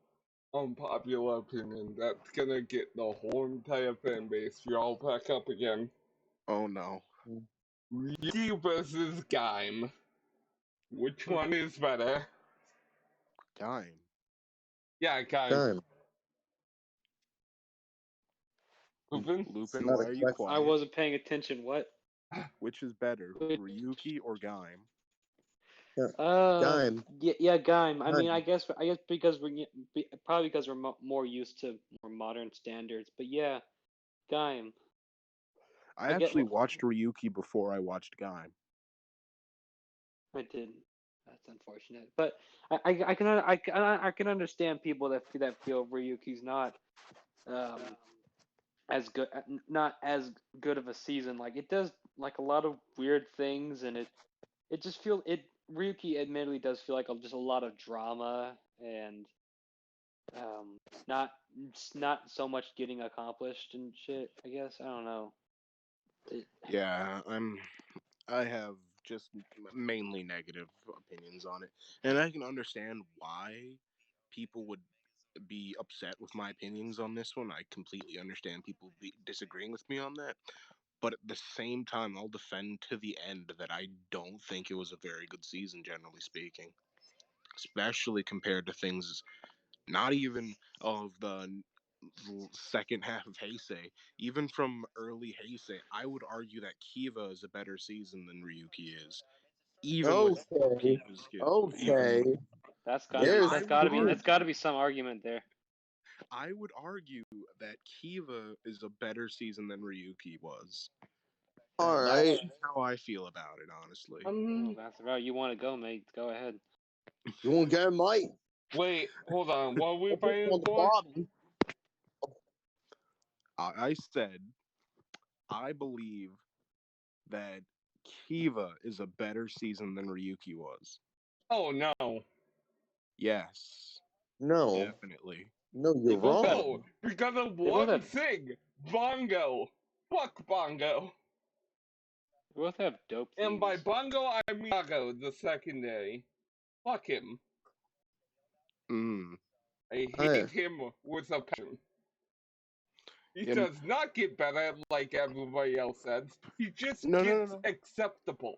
unpopular opinion that's gonna get the whole entire fan base all back up again. Oh no, Ryuki versus Gaim. Which one is better? Gaim. Yeah, Gaim. Gum. Lupin? Lupin, Not why a are you question. I quiet? wasn't paying attention. What? Which is better, Which- Ryuki or Gaim? Gum. Yeah, Gaim. I mean, Gum. I guess because probably because we're more used to more modern standards. But yeah, Gaim. I I get actually what watched Ryuki before I watched Gaim. I didn't. That's unfortunate. But I can understand people that feel Ryuki's um as good, not as good of a season. Like it does like a lot of weird things, and it just feel it. Ryuki admittedly does feel like just a lot of drama and um not not so much getting accomplished and shit. I guess I don't know. It, Yeah, I have just mainly negative opinions on it, and I can understand why people would be upset with my opinions on this one. I completely understand people disagreeing with me on that. But at the same time, I'll defend to the end that I don't think it was a very good season, generally speaking. Especially compared to things not even of the second half of Heisei. Even from early Heisei, I would argue that Kiva is a better season than Ryuki is. Even with Okay. people's skill. Okay. Even yeah, There's I would two. that's got to argue be some argument there. I would argue that Kiva is a better season than Ryuki was. All That's right. just how I feel about it, honestly. Well, Um, that's the route you want to go, mate. Go ahead. You won't get him, Mike. wait, hold on. What are we I'll put him fighting on the for? bottom. I said I believe that Kiva is a better season than Ryuki was. Oh no. Yes, No. definitely. No, They you're both have. Oh, wrong. because of They both one have. thing. Bongo. Fuck Bongo. They both have dope And by themes. Bongo, I mean Bongo, the secondary. Fuck him. Mm. I Uh, hate him with a passion. He Yeah, does not get better like everybody else says. He just no, gets no. acceptable.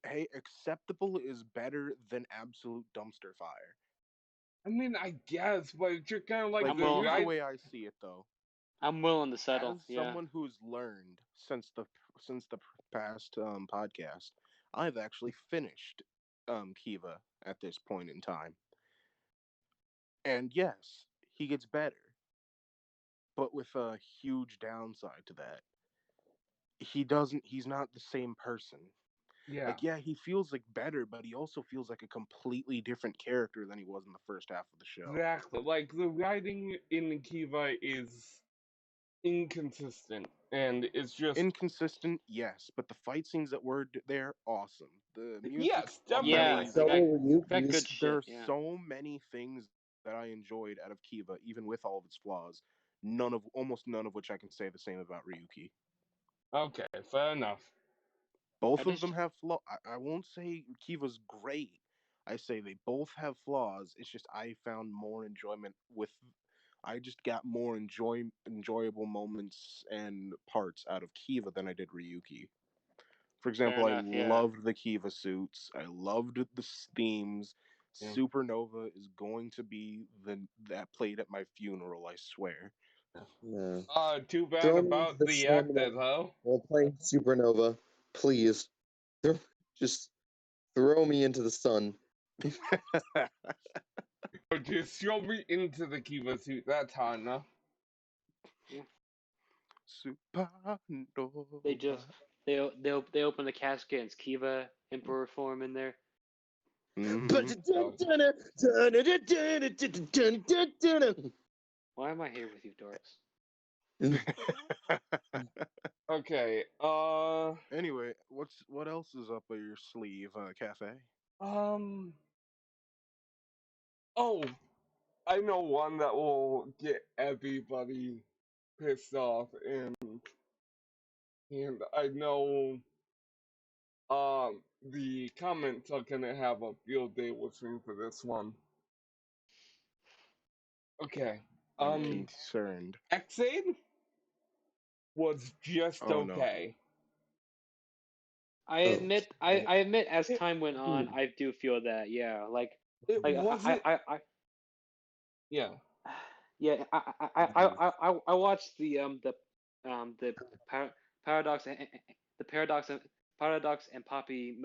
Hey, acceptable is better than absolute dumpster fire. I mean, I guess, but it's just kind of like Like, I'm the willing. here's the guy. way I see it, though. I'm willing to settle. As Yeah. someone who's learned since the past podcast, I've actually finished Kiva at this point in time, and yes, he gets better, but with a huge downside to that. He's not the same person. Yeah, Like, yeah, he feels like better, but he also feels like a completely different character than he was in the first half of the show. exactly. Like the writing in Kiva is inconsistent, and it's just Inconsistent, yes, but the fight scenes that were there, awesome. The music, yes, definitely. Yeah. They amazing. got so good Ryuki's. There shit. are Yeah. so many things that I enjoyed out of Kiva, even with all of its flaws. Almost none of which I can say the same about Ryuki. Okay, fair enough. I Both of just. them have flaws. I won't say Kiva's great. I say they both have flaws. It's just I found more enjoyment with. I just got more enjoyable moments and parts out of Kiva than I did Ryuki. For Fair example, I enough. Yeah. loved the Kiva suits. I loved the themes. Yeah. Supernova is going to be that played at my funeral. I swear. Yeah. Too bad Throw me into about the the sun actor, though. while playing Supernova, please. Just throw me into the sun. Just throw me into the Kiva suit. That's hard enough. Yeah. They Supernova. just they open the casket and it's Kiva Emperor form in there. Hmm. Why am I here with you, dorks? Okay. Anyway, what else is up your sleeve, Cafe? Um. Oh, I know one that will get everybody pissed off, and I know the comments are gonna have a field day listening to this one. Okay. I'm Hmm. concerned. Xaid was just Oh no. okay. I Oh, admit, And I admit, as It time went on, I do feel that, yeah, it like wasn't. Yeah. yeah, I watched the paradox the paradox and Poppy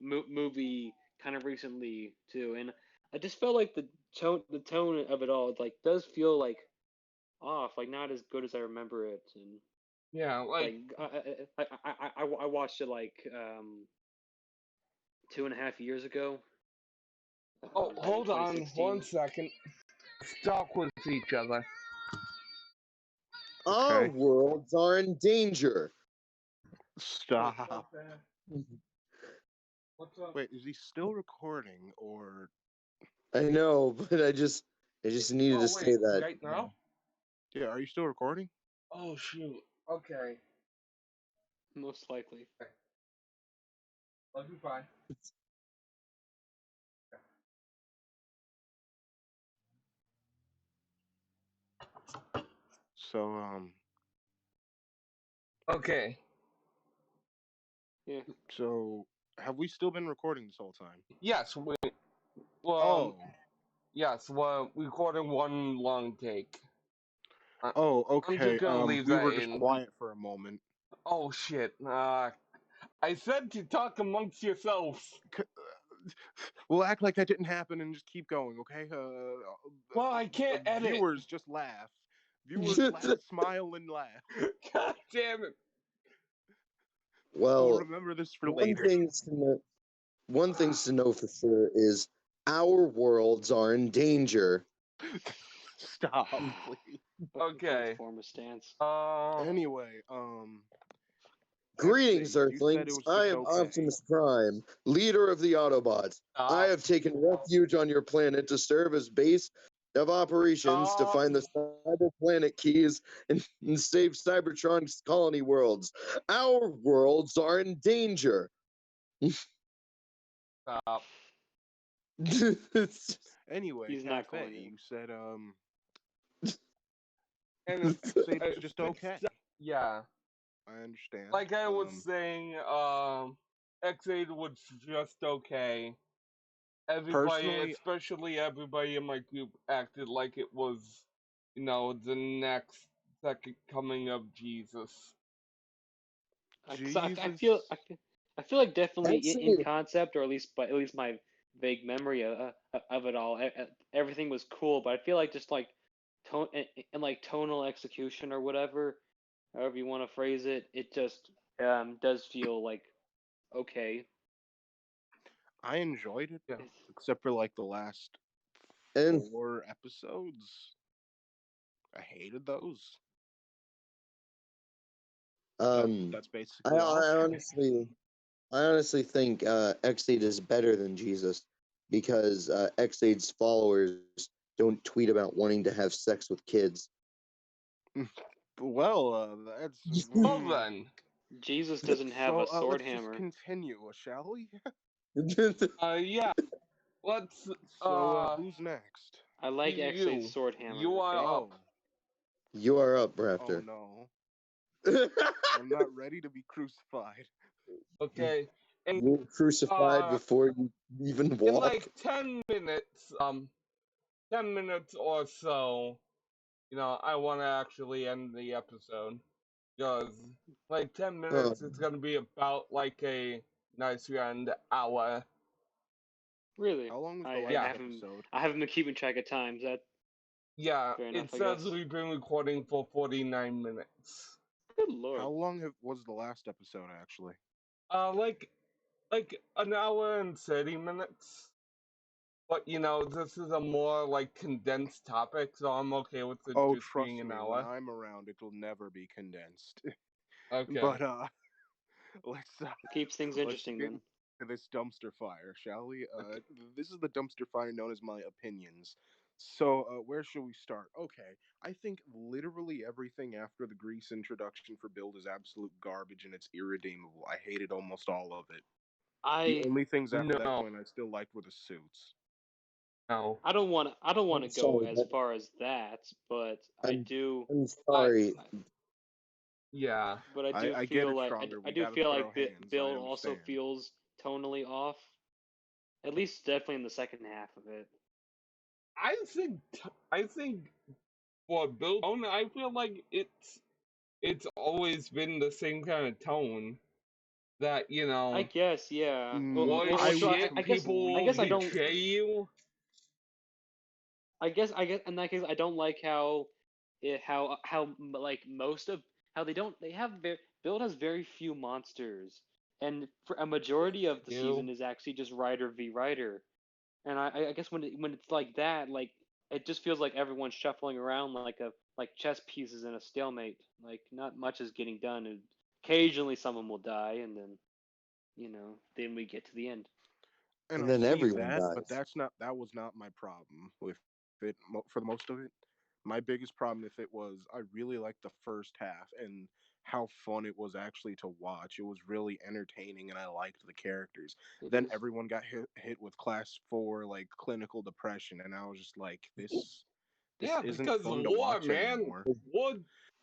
movie kind of recently too, and I just felt like the tone of it all like does feel like off, like not as good as I remember it, and Yeah. like Like. I watched it like 2.5 years ago, Oh, back in hold on 1 2016. second. Talk with each other. our okay. worlds are in danger. What's Stop. up, man? What's up? Wait, is he still recording or I know, but I just needed to Oh say wait, that. right now? yeah, are you still recording? Oh shoot. Okay. Most likely. I'll be fine. So Okay. Yeah. so have we still been recording this whole time? Yes, um Oh. yes, we're recording one long take. I, Oh, I'm just okay. gonna leave We that were just in. quiet for a moment. Oh shit. I said to talk amongst yourselves. C- We'll act like that didn't happen and just keep going, okay? Well, I can't edit. Viewers just laugh. Viewers smile and laugh. God damn it. We'll Well, remember this for one later. thing to know, one things to know for sure is our worlds are in danger. Stop, please. Okay. Transformer stance. Anyway, Greetings, X8, you said it Earthlings. was I just am okay. Optimus Prime, leader of the Autobots. I Stop. have taken refuge on your planet to serve as base of operations to Stop. find the cyber planet keys and save Cybertron's colony worlds. Our worlds are in danger. Stop. Anyway, He's not Cafe, going to. you said And X8 was just fix okay. yeah. I understand. Like I was saying, X8 was just okay. Everybody, Personally, especially everybody in my group, acted like it was, the next second coming of Jesus. Cause Jesus. I feel like definitely in Actually, concept, or at least my vague memory of it all, everything was cool. But I feel like just like tone and like tonal execution or whatever, however you want to phrase it, it just does feel like okay. I enjoyed it, Yeah. It's, except for like the last and 4 episodes. I hated those. um, That's I, basically all. I honestly, I honestly think X8 is better than Jesus because X8's followers don't tweet about wanting to have sex with kids. Well, that's Well then, Jesus doesn't have so. a sword Let's just hammer. continue, shall we? yeah. Let's So, who's next? I like X8's you sword hammer. you are Okay. up. Oh, You are up, oh Raptor. no! I'm not ready to be crucified. Okay, and You're crucified uh, before you even in walk. like 10 minutes, 10 minutes or so, I want to actually end the episode because like 10 minutes, it's Um, gonna be about like a nice round hour. Really? How long was the I Yeah, last haven't episode? I haven't been keeping track of times. That yeah. fair enough, It I says guess. we've been recording for 49 minutes. Good How lord. long was the last episode actually? Like an hour and 30 minutes. But this is a more like condensed topic, so I'm okay with it Oh, just being trust an me, when hour. I'm around, it'll never be condensed. Okay. But let's Keeps things let's interesting get then. into this dumpster fire, shall we? Okay. This is the dumpster fire known as my opinions. So, where should we start? Okay, I think literally everything after the Grease introduction for Build is absolute garbage and it's irredeemable. I hated almost all of it. The I only things after that No, point I still liked were the suits. no. I don't want to I'm go sorry, as but far as that, but I'm I'm I sorry. Yeah. I do I get feel it, like Stronger. I We do gotta feel throw like hands. I Bill also understand. feels tonally off. At least definitely in the second half of it. I think for Bill Tone, I feel like it's always been the same kind of tone that I guess, yeah. was I So would shit, people I will guess I completely don't. betray agree. you. I guess in that case I don't like how like most of how they have very Build has very few monsters, and for a Yes, majority they of the do. season is actually just Rider v Rider. And I guess when it's like that, like it just feels like everyone's shuffling around like chess pieces in a stalemate. Like not much is getting done, and occasionally someone will die, and then then we get to the end. And And I then see everyone that, but dies. that was not my problem with it for the most of it. My biggest problem with it was I really liked the first half and how fun it was actually to watch. It was really entertaining and I liked the characters. It Then is. everyone got hit with class 4 like clinical depression and I was just like this Yeah, isn't because fun to war, watch man. anymore. War,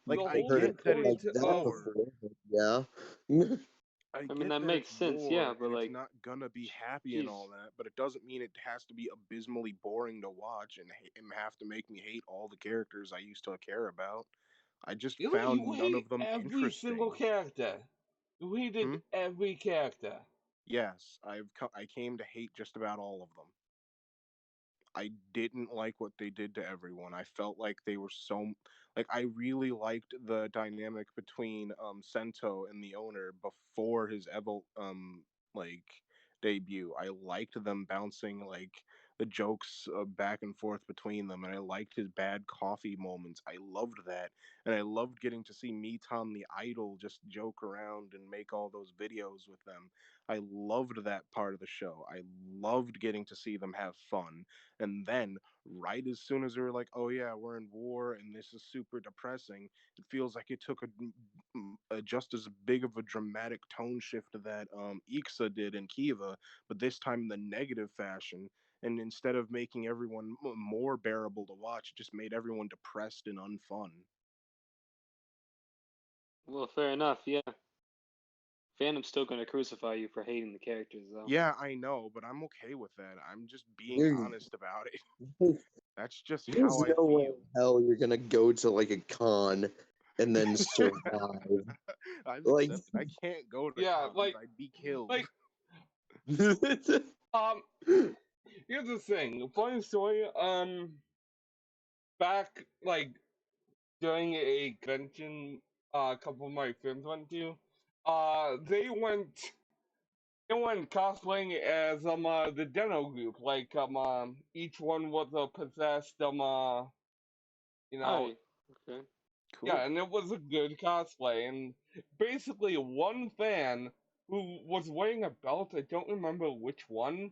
Like the I I've whole heard it get that put it's like point that of war. before. But yeah. I I mean get that that it's makes sense, yeah, war but and it's like, not gonna be happy and jeez. all that, but it doesn't mean it has to be abysmally boring to watch and have to make me hate all the characters I used to care about. I just you found none hate of them every single interesting. character. You Hmm? hated every character. Yes, I came to hate just about all of them. I didn't like what they did to everyone. I felt like they were so like I really liked the dynamic between Sento and the owner before his like debut. I liked them bouncing like the jokes back and forth between them and I liked his bad coffee moments. I loved that. And I loved getting to see Mitan the idol just joke around and make all those videos with them. I loved that part of the show. I loved getting to see them have fun. And then, right as soon as they were like, "Oh yeah, we're in war, and this is super depressing," it feels like it took a just as big of a dramatic tone shift that Ixa did in Kiva, but this time in the negative fashion. And instead of making everyone more bearable to watch, it just made everyone depressed and unfun. Well, fair enough, yeah. Fandom's still gonna crucify you for hating the characters though. Yeah, I know, but I'm okay with that. I'm just being There, honest about it. That's just there's how I no way feel. in hell you're gonna go to like a con and then survive. I've Like, accepted. I can't go to Yeah, cons. I'd be killed. like um. Here's the thing. Funny story. Back like during a convention, a couple of my friends went to. They went cosplaying as the Deno group. Like each one was a possessed you know Hi. Okay. yeah, Cool. and it was a good cosplay. And basically, one fan who was wearing a belt, I don't remember which one,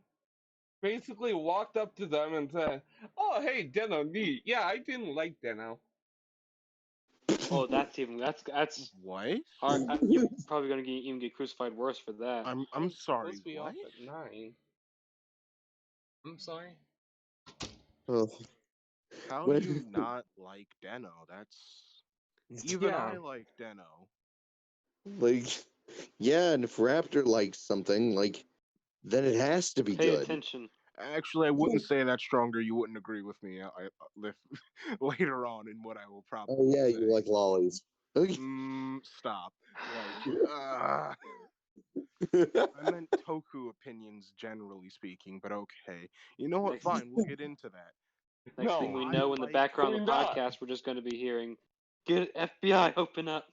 basically walked up to them and said, "Oh, hey, Deno, neat. Yeah, I didn't like Deno." Oh, that's What? hard. You're probably gonna even get crucified worse for that. I'm I'm sorry. supposed to be What? off at 9. I'm sorry. oh, How do you when, not like Deno? That's even Yeah. I like Deno. like, yeah, and if Raptor likes something, like, then it has to be Pay good. attention. Actually, I wouldn't say that stronger. You wouldn't agree with me. Later on in what I will Oh probably yeah, say. you like lollies. Okay. Stop. Like, uh, I meant Toku opinions generally speaking, but okay. You know what? Next, Fine, we'll get into that. next thing No, we I know, in the like. background of we're the not. podcast, we're just gonna be hearing, "Get FBI, open up."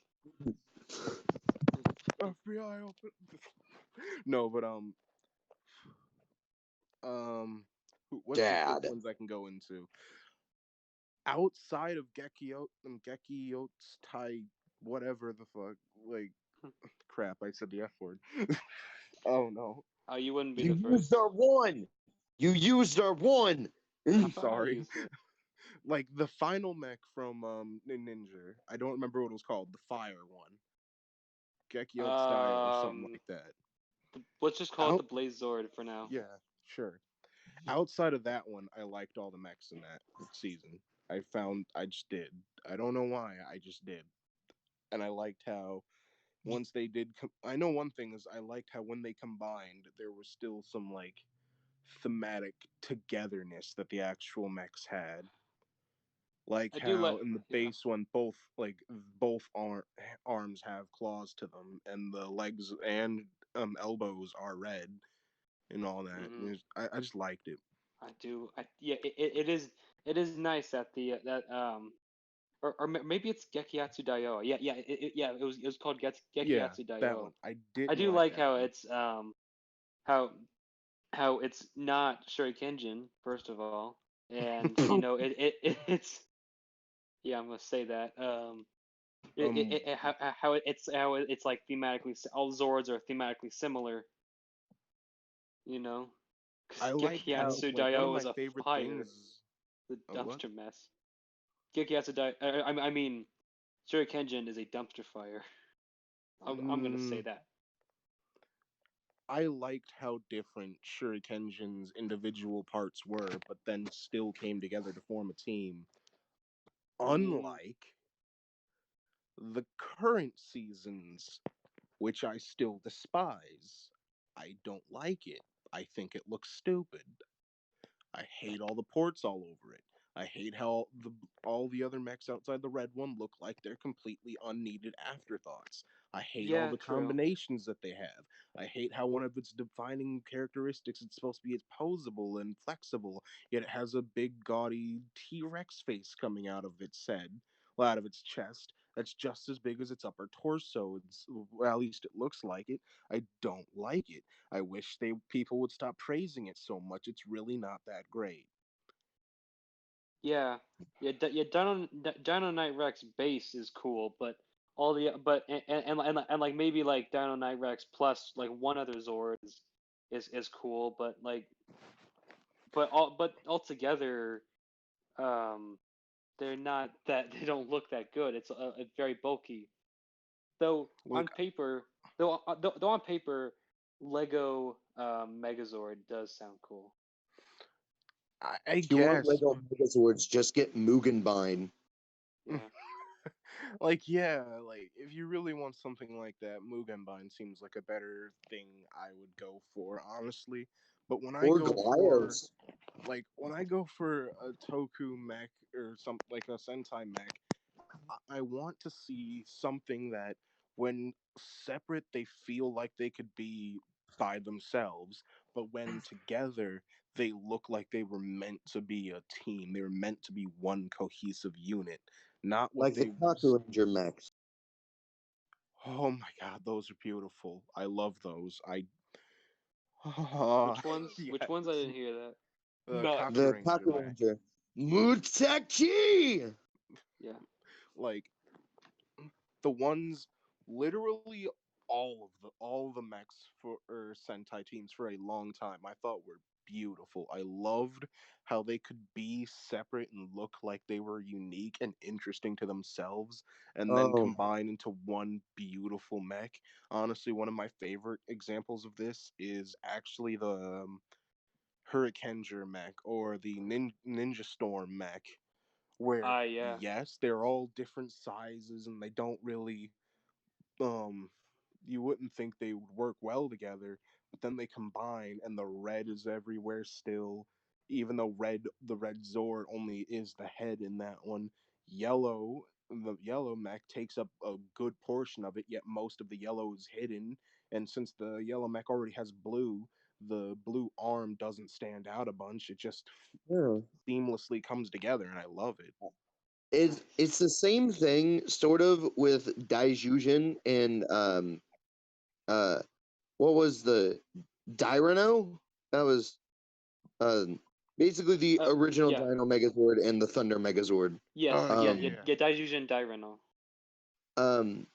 FBI open. No, but what's some quick Dad. ones I can go into? Outside of Gekio's Tai, whatever the fuck, like crap, I said the F word. Oh no. Oh, you wouldn't be You the used first. our one. You used our one. I I'm thought I sorry. used it. Like the final mech from Ninja. I don't remember what it was called. The fire one, Gekiotsudayo or something Um, like that. let's just call it the Out. Blaze Zord for now. Yeah, sure. Outside of that one, I liked all the mechs in that season. I just did. I don't know why. I just did, and I liked how once they did. I know one thing is I liked how when they combined, there was still some like thematic togetherness that the actual mechs had. Like I do how like, in the yeah. base one, both arms have claws to them, and the legs and elbows are red and all that. Hmm. And I just liked it. I do. Yeah. It is nice that maybe it's Gekiatsu Daioh. Yeah. It was called Yeah, Gekiatsu that one. Daioh. I I didn't do like like that how one. it's how how it's not Shurikenjin first of all, and it's yeah, I'm gonna say that Um, how it's like thematically all Zords are thematically similar, you know, I because liked how Gekiatsu like one of Daioh my is a favorite fire, things. the What? dumpster mess. Gekiatsu Daioh, I mean, Shurikenjin is a dumpster fire. I'm gonna say Mm, that. I liked how different Shurikenjin's individual parts were, but then still came together to form a team. Mm, Unlike the current seasons, which I still despise. I don't like it. I think it looks stupid. I hate all the ports all over it. I hate how all the other mechs outside the red one look like they're completely unneeded afterthoughts. I hate all yeah, the true. combinations that they have. I hate how one of its defining characteristics it's supposed to be it's posable and flexible, yet it has a big gaudy T-Rex face coming out of its head, well, out of its chest. That's just as big as its upper torso. Well, at least it looks like it. I don't like it. I wish they people would stop praising it so much. It's really not that great. Yeah, yeah. Dino Knight Rex base is cool, but all the but and like maybe like Dino Knight Rex plus like one other Zord is cool, but altogether, um, they're not that they don't look that good. It's very bulky. Though on Like paper, though on paper, Lego Megazord does sound cool. I If you want guess, Lego Megazords, just get Mugenbein. Yeah. like yeah, like if you really want something like that, Mugenbein seems like a better thing I would go for, honestly. But Or Goliaths. when I go for a Toku mech or some like a Sentai mech, I want to see something that, when separate, they feel like they could be by themselves, but when together, they look like they were meant to be a team. They were meant to be one cohesive unit, not what Like the they. Kaku Ranger mechs. Oh my god, those are beautiful. I love those. I. Which ones? Which ones? I Yes, didn't hear that. the Nuts. Kaku The Ranger Kaku mech. Ranger. Muteki! Yeah. Like the ones literally all the mechs for Sentai teams for a long time I thought were beautiful. I loved how they could be separate and look like they were unique and interesting to themselves and then Oh, combine into one beautiful mech. Honestly, one of my favorite examples of this is actually the Hurricaneger mech or the Ninja Storm mech, where Yeah. yes, they're all different sizes and they don't really um you wouldn't think they would work well together, but then they combine and the red is everywhere still. Even though the red Zord only is the head in that one. The yellow mech takes up a good portion of it, yet most of the yellow is hidden. And since the yellow mech already has blue, the blue arm doesn't stand out a bunch. It just yeah. seamlessly comes together, and I love it. Nice. It's the same thing, sort of, with Daijujin and uh what was the Dyrano? That was um basically the original Yeah. Dino Megazord and the Thunder Megazord. Yes. Yeah. Yeah, Yeah. Um yeah. Yeah. Daijujin Daireno. um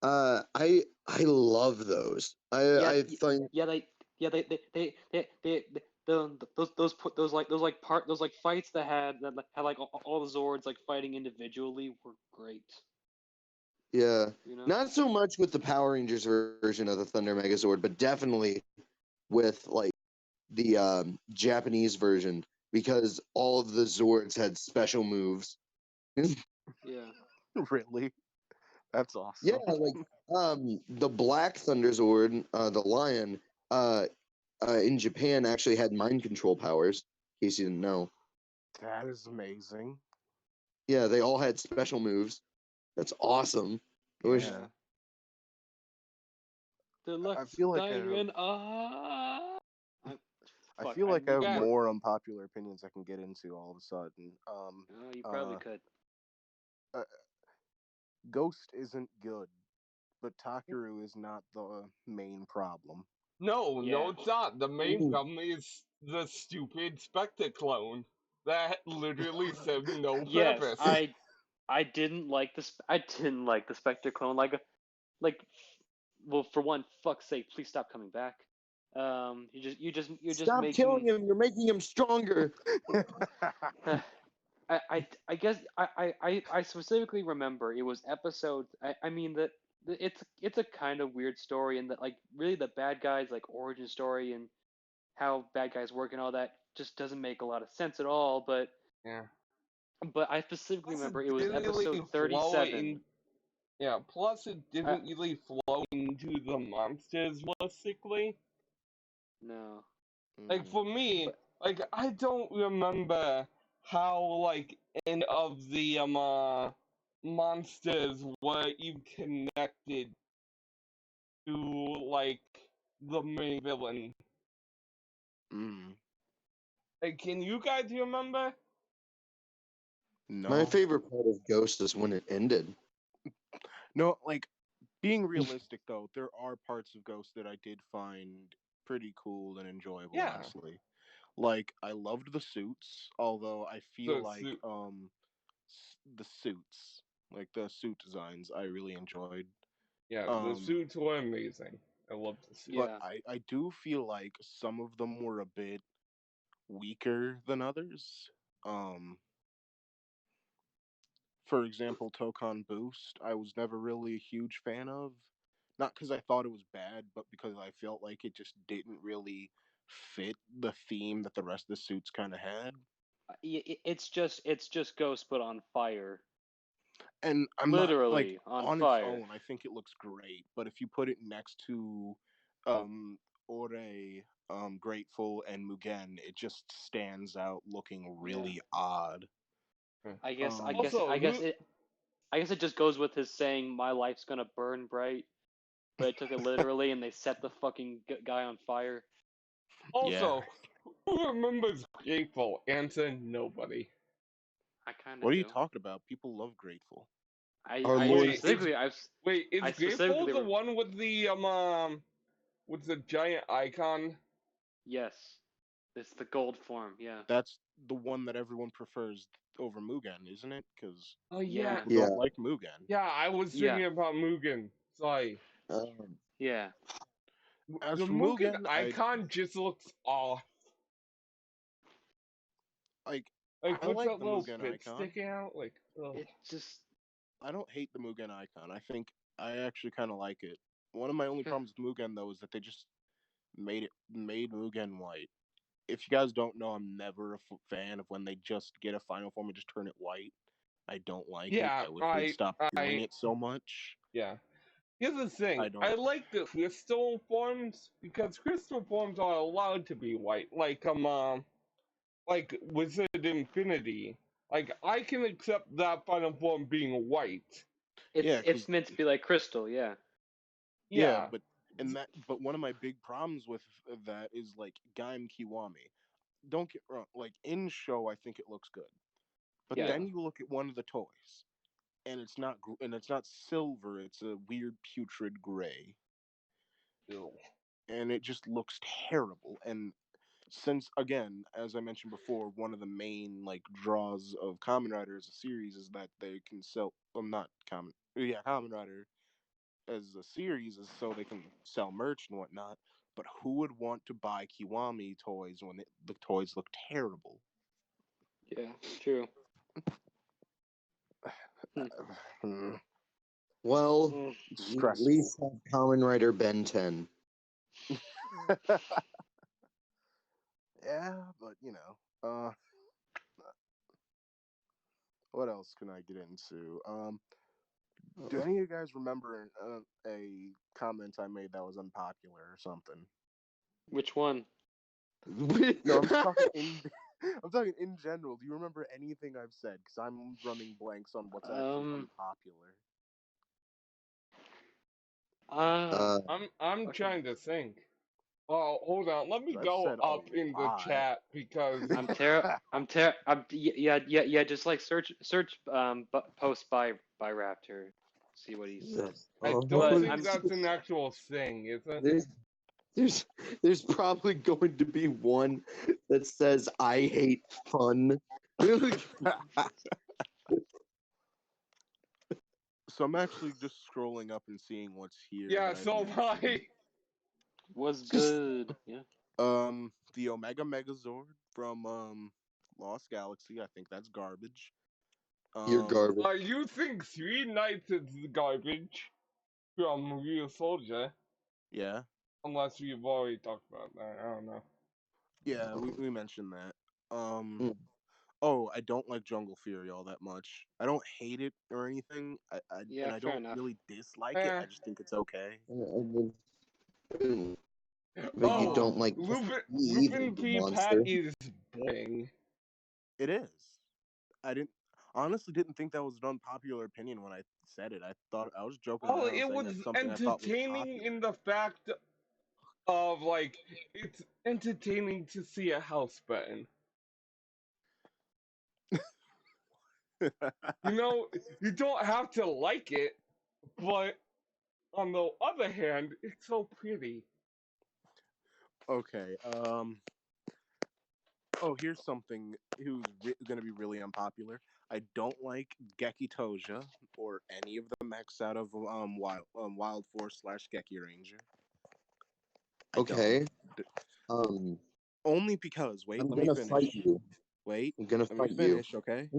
I love those. Yeah. I think Yeah. Yeah. They those like fights that had like all the Zords like fighting individually were great. Yeah, You know? not so much with the Power Rangers version of the Thunder Megazord, but definitely with like the Japanese version because all of the Zords had special moves. Yeah. Really? That's Yeah, awesome. like the Black Thunder Zord, the lion, uh, in Japan actually had mind control powers. In case you didn't know. That is amazing. Yeah, they all had special moves. That's awesome. I wish. Yeah. Yeah. I Deluxe feel like I have Diamond. I, I fuck. feel I like I have Yeah. more unpopular opinions I can get into all of a sudden. oh, you probably could. Uh, Ghost isn't good, but Takeru is not the main problem. No, Yeah. it's not. The main Ooh, problem is the stupid Spectre clone that literally served no Yes, purpose. I didn't like I didn't like the Spectre clone. Like, well, for one, fuck's sake, please stop coming back. You're just stop killing making. him! You're making him stronger. I guess I specifically remember it was episode. I mean that it's a kind of weird story, and that like really the bad guys like origin story and how bad guys work and all that just doesn't make a lot of sense at all. Yeah. But I specifically Plus, it remember it was didn't really episode flow 37. in. Yeah. Plus, it Uh, didn't really flow into the monsters realistically. no, Like Mm, for me, but like I don't remember how like any of the monsters were even connected to like the main villain. mm, Like, can you guys remember? My no. favorite part of Ghost is when it ended. No, like being realistic though, there are parts of Ghost that I did find pretty cool and enjoyable, Yeah, honestly. Like I loved the suits, although I feel the like suit. the suits, like the suit designs I really enjoyed. Yeah, the Um suits were amazing. I love the suit. but yeah, I do feel like some of them were a bit weaker than others. Um for example, Tokon Boost, I was never really a huge fan of. Not because I thought it was bad, but because I felt like it just didn't really fit the theme that the rest of the suits kind of had. it's just Ghost put on fire, And I'm not like literally on on its fire. own, I think it looks great, but if you put it next to um Ore, Grateful, and Mugen, it just stands out looking Yeah, really odd. Yeah. Um Also, who? I guess it just goes with his saying, "My life's gonna burn bright," but it took it literally, and they set the fucking guy on fire. yeah. Also, who remembers Grateful? Answer: nobody. I kind What of are you do. talking about? People love Grateful. Our I Lord, Wait, is specifically I Grateful specifically the one with the giant icon? yes, it's the gold form. Yeah, That's the one that everyone prefers over Mugen, isn't it? Because Oh yeah, people don't yeah, like Mugen. yeah. I was yeah, thinking about Mugen. Sorry, um, yeah. As the for Mugen Mugen, I icon just looks off. like Like I with like that the little Mugen bit icon. sticking out. Like, ugh. It just I don't hate the Mugen icon. I think I actually kind of like it. One of my only problems with Mugen though is that they just made Mugen white. If you guys don't know, I'm never a fan of when they just get a final form and just turn it white. I don't like it. Yeah, I wish they'd stop doing it so much. yeah. Here's the thing. I don't. I like the crystal forms because crystal forms are allowed to be white. Like Wizard Infinity. Like I can accept that final form being white. Yeah, because it's meant to be like crystal. Yeah, yeah, Yeah, but one of my big problems with that is like Gaim Kiwami. Don't get wrong. Like in show, I think it looks good. But yeah. yeah. then you look at one of the toys, and it's not silver. It's a weird putrid gray, Ew. and it just looks terrible. And since again, as I mentioned before, one of the main like draws of Kamen Rider as a series is that they can sell. Well, not Kamen. Yeah, Kamen Rider as a series is so they can sell merch and whatnot. but who would want to buy Kiwami toys when the toys look terrible? Yeah, true. Hmm. Hmm, Well, Mm. it's at stressful. least have Kamen Rider Ben 10. Yeah, but what else can I get into? Do any of you guys remember a comment I made that was unpopular or something? Which one? No, I'm just talking in. I'm talking in general. Do you remember anything I've said? Because I'm running blanks on what's actually Um. unpopular. Uh. I'm Fucking. trying to think. Oh, hold on. Let me 'Cause I've go said a up in the lot. chat because Yeah. Just like search post by Raptor. See what he said. I Oh, don't But think I'm that's an actual thing, is it? there's there's there's probably going to be one that says I hate fun. So I'm actually just scrolling up and seeing what's here Yeah, that I've so mentioned. was good. Yeah. The Omega Megazord from Lost Galaxy. I think that's garbage. You're Um, garbage. you think Three Knights is garbage from Real Soldier? yeah, Unless we've already talked about that. I don't know. yeah, we mentioned that. Mm. Oh, I don't like Jungle Fury all that much. I don't hate it or anything. Yeah. And I Fair don't enough. really dislike it. Eh. I just think it's okay. Mm. But you Oh, don't like Um, either, Lupin you P. Pack monster. is boring. it is. I didn't honestly didn't think that was an unpopular opinion when I said it. I thought I was joking Well, around it saying was that's something I thought was entertaining popular. in the fact of like it's entertaining to see a house burn. You know, you don't have to like it, but on the other hand, it's so pretty. Okay. Oh, here's something who's going to be really unpopular. I don't like Geki Toja or any of the mechs out of Wild Force slash Geki Ranger. I don't. Okay. D- Um, Only because wait, I'm let me gonna fight finish. you. Wait, I'm gonna let me fight you. finish. Okay.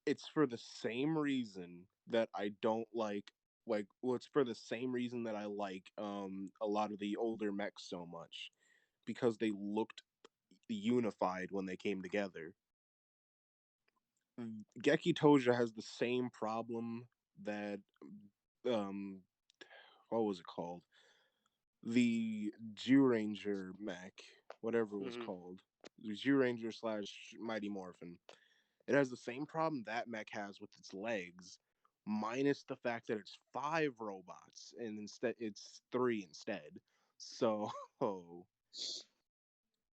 It's for the same reason that I don't well, it's for the same reason that I like a lot of the older mechs so much because they looked unified when they came together. Geki Toja has the same problem that um what was it called? The Jew Ranger mech, whatever it was Hmm. called. The Jew Ranger slash Mighty Morphin. It has the same problem that mech has with its legs, minus the fact that it's five robots and instead it's three instead. So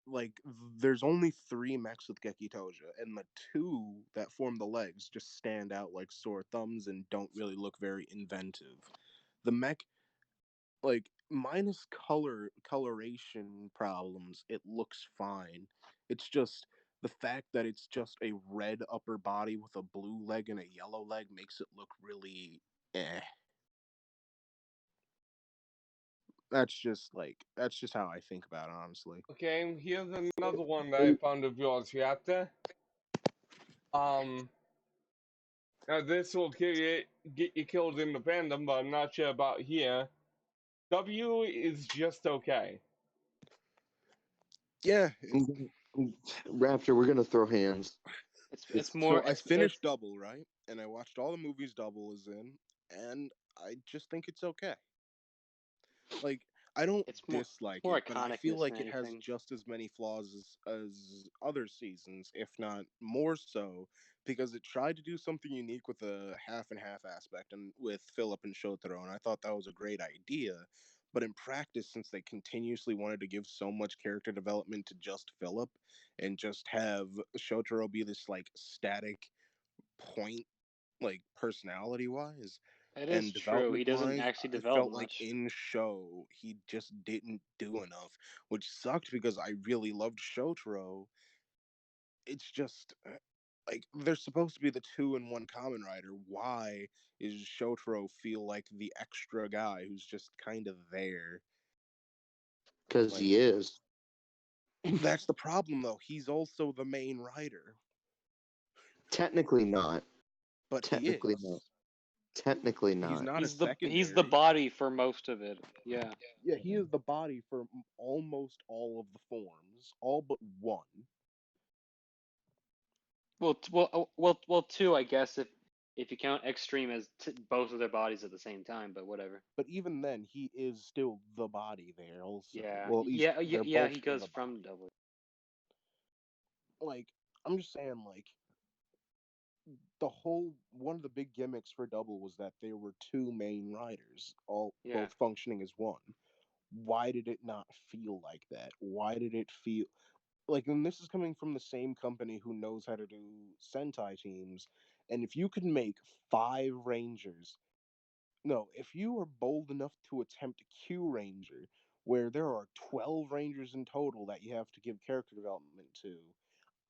like there's only three mechs with Geki Toja, and the two that form the legs just stand out like sore thumbs and don't really look very inventive. The mech, like minus coloration problems, it looks fine. It's just the fact that it's just a red upper body with a blue leg and a yellow leg makes it look really eh. That's just how I think about it, honestly. Okay, here's another one that I found of yours, Reactor. Um, Now this will get you killed in the fandom, but I'm not sure about here. W is just okay. Yeah. Raptor, we're gonna throw hands. It's more. So I It's finished Double, right? And I watched all the movies Double is in, and I just think it's okay. Like I don't it's dislike more it, but I feel iconicness than like it has anything. just as many flaws as other seasons, if not more so, because it tried to do something unique with a half and half aspect and with Philip and Shotaro, and I thought that was a great idea. But in practice, since they continuously wanted to give so much character development to just Philip and just have Shotaro be this like static point, like personality wise It is and true. development He doesn't wise, actually I develop felt like much. in show he just didn't do enough, which sucked because I really loved Shotaro. It's just like they're supposed to be the two in one common rider. Why is Shotaro feel like the extra guy who's just kind of there? because Like he is. that's the problem, though. He's also the main writer, Technically not. but he Technically is. not. Technically He's not. not a He's the secondary. body for most of it. Yeah. Yeah, he is the body for almost all of the forms, all but one. Well, two, I guess, if you count Extreme as both of their bodies at the same time, but whatever. But even then, he is still the body there. Also, Yeah, well, at least they're yeah. both He still goes the from body. double. Like I'm just saying, like the whole one of the big gimmicks for Double was that there were two main writers, all Yeah. both functioning as one. Why did it not feel like that? Why did it feel like, and this is coming from the same company who knows how to do Sentai teams, and if you could make five Rangers, no, if you are bold enough to attempt Q Ranger, where there are 12 Rangers in total that you have to give character development to,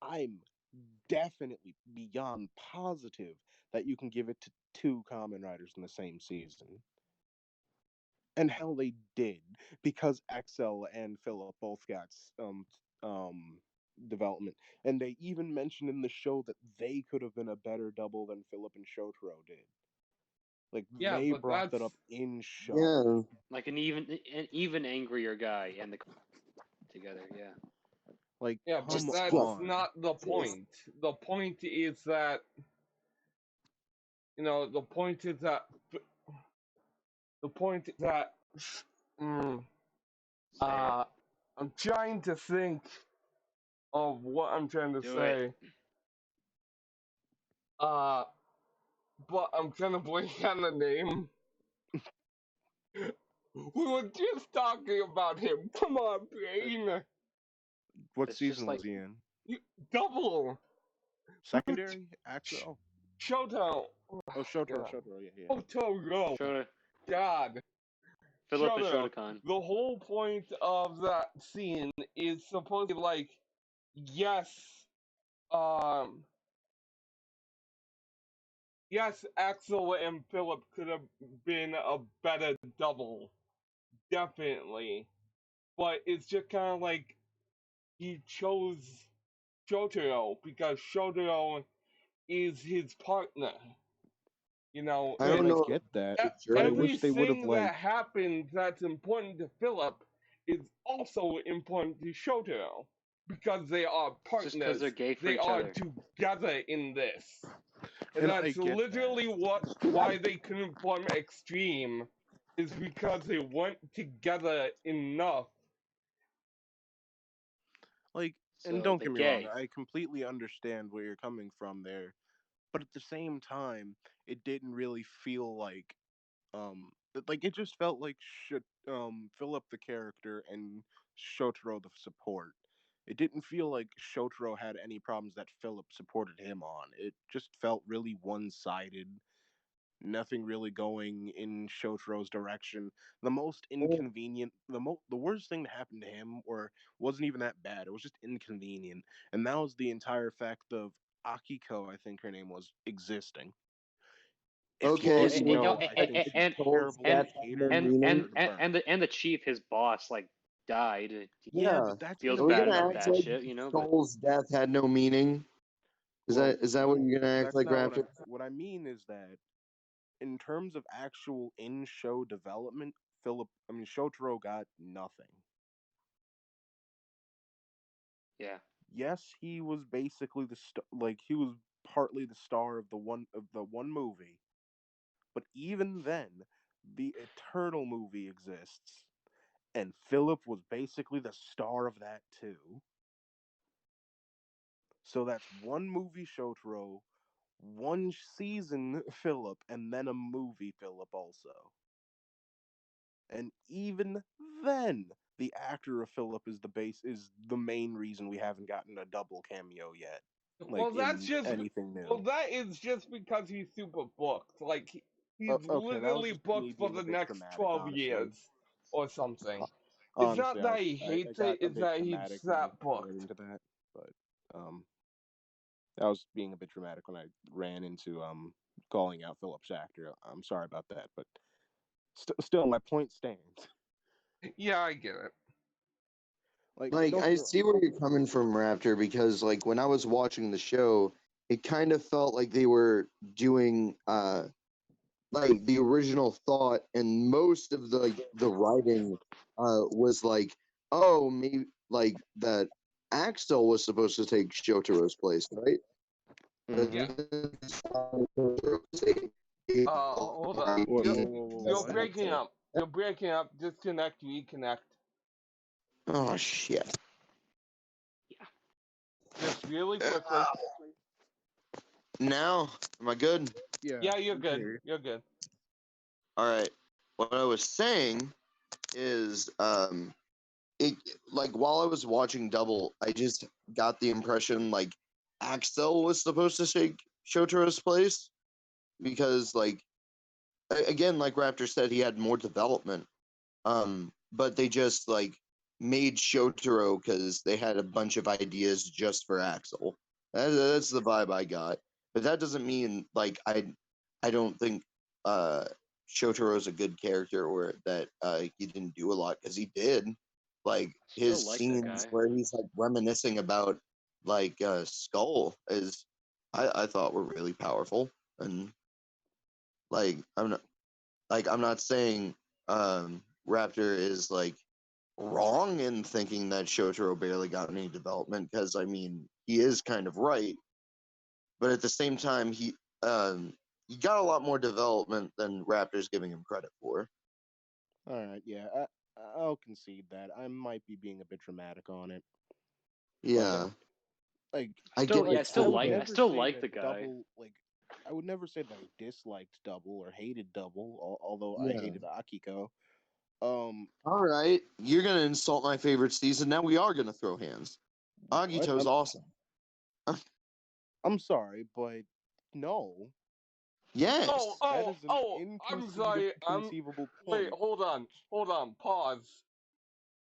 I'm definitely beyond positive that you can give it to two common riders in the same season. And hell, they did, because Axel and Philip both got um development, and they even mentioned in the show that they could have been a better double than Philip and Shotaro did. Like Yeah, they but brought that that's up in show. Yeah. Like an even angrier guy and the together. Yeah. Like, yeah, but come Just that's on. not the just point. The point is that the point is that the point is that mm, Say it. uh, I'm trying to think of what I'm trying to Do it. say. Uh, but I'm trying to blank on the name. We were just talking about him. Come on, brain. What It's just season like was he in? You, double. Secondary? Axel? Shoto. Oh, Shotaro, God. Shotaro, yeah, yeah. Shotaro. Shota, God. Philip and Shotaro. Shotokan. The whole point of that scene is supposed to be like, yes, um, yes, Axel and Philip could have been a better double, definitely. But it's just kind of like he chose Shotaro because Shotaro is his partner, I And don't I and know get that, if but I Jordan. wish they would have, everything like, that happens that's important to Philip is also important to Shotaro because they are It's just because partners. they're gay for They each are other. together in this. And and I that's get that. literally why they couldn't form Extreme is because they weren't together enough. Like, and So don't they get me wrong, gay. I completely understand where you're coming from there, but at the same time, it didn't really feel like it just felt like Philip the character and Shotaro the support. It didn't feel like Shotaro had any problems that Philip supported him on. It just felt really one-sided. Nothing really going in Shotaro's direction. The most inconvenient, the worst thing that happened to him, or wasn't even that bad. It was just inconvenient, and that was the entire fact of Akiko, I think her name was, existing. If you Okay, Well, didn't so know, I think and she's and a Cole's terrible and death had no dictator and who meaning. deserved to burn. and the chief, his boss, like died. He Yeah, Yeah. but that's feels Are we bad gonna about act that independent. like shit, But Cole's death had no meaning? Well, Is that what you're gonna act that's like, not Raptor? what I mean is that in terms of actual in-show development, Shotaro got nothing. yeah, Yes, he was basically like he was partly the star of the one movie, but even then, the Eternal movie exists, and Philip was basically the star of that too. So that's one movie Shotaro, one season Philip, and then a movie Philip also. And even then, the actor of Philip is the main reason we haven't gotten a double cameo yet, Well, like that's in just anything well, new. that is just because he's super booked. Like he's Okay, that was literally just booked me for being a the bit next dramatic, 12 years honestly. or something. It's Honestly, not that he I hates got it; a it's bit that he's dramatic when I that booked. ran into that, but um, I was being a bit dramatic when I ran into calling out Philip's actor. I'm sorry about that, but still, my point stands. Yeah, I get it. Like, don't I get me see where you're coming from, Raptor, because like when I was watching the show, it kind of felt like they were doing like the original thought, and most of the writing was like, oh, maybe like that Axel was supposed to take Shotaro's place, right? wrong. But Yeah. then Shotaro said, Hold on. Whoa, You're what? breaking up. You're breaking up. Disconnect, reconnect. Oh shit! Just really quickly. Now, am I good? Yeah, Yeah, you're we can good. hear you. You're good. All right. What I was saying is, it like while I was watching Double, I just got the impression like Axel was supposed to take Shotaro's place because, like, again, like Raptor said, he had more development. But they just like made Shotaro because they had a bunch of ideas just for Axel. That's the vibe I got. But that doesn't mean like I don't think uh Shotaro's a good character or that he didn't do a lot because he did. Like Still his like that scenes guy. where he's like reminiscing about like Skull is I thought were really powerful. And like I'm not saying Raptor is like wrong in thinking that Shotaro barely got any development because I mean he is kind of right, but at the same time he got a lot more development than Raptor's giving him credit for. All right, yeah, I'll concede that. I might be being a bit dramatic on it, but Yeah, like, I get Yeah, your I I still would point. like. I never still say like that the guy. Double, like, I would never say that I disliked Double or hated Double, although I Yeah. hated Akiko. Um, All right, you're gonna insult my favorite season. Now we are gonna throw hands. what? Agito's awesome. I'm sorry, but no, Oh, Yes, that oh, is an oh, I'm sorry. inconceivable Wait, point. hold on, pause.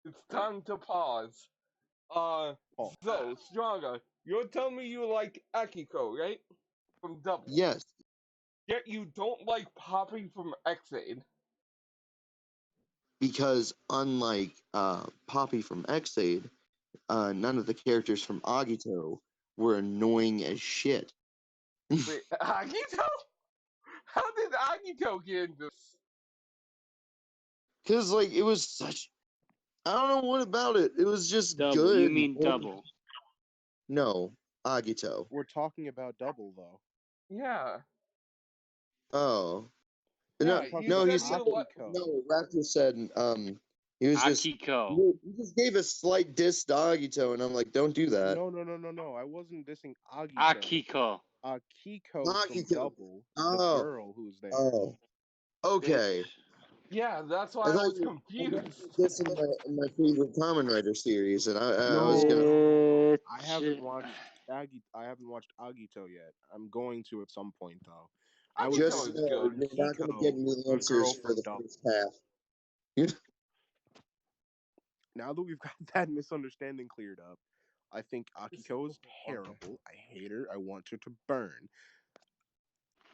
It's time to pause. Paul. So, Stronger, you're telling me you like Akiko, right? From Double. yes, Yet you don't like Poppy from X-Aid. because unlike Poppy from Xaid, none of the characters from Agito were annoying as shit. Wait, Agito? How did Agito get into this? Cause like it was such I don't know what about it. It was just Double. You good. mean double? No, Agito. We're talking about Double though. Yeah. Oh. Yeah, No, We're talking you no, about he said said you like. Akiko. no, Raptor said he was just Akiko. he just gave a slight diss to Agito and I'm like, don't do that. No. I wasn't dissing Agito. Akiko. Akiko from Agito. Double, the Oh. girl who's there. Oh. Bitch. Okay. Yeah, that's I why I thought was you confused. were dissing my favorite Kamen Rider series and I was gonna Bitch. I haven't watched Agito yet. I'm going to at some point though. I would Agito say just is that good. you're not gonna get Akiko, any the answers girl for from the Double. first half. Now that we've got that misunderstanding cleared up, I think Akiko is terrible. I hate her. I want her to burn.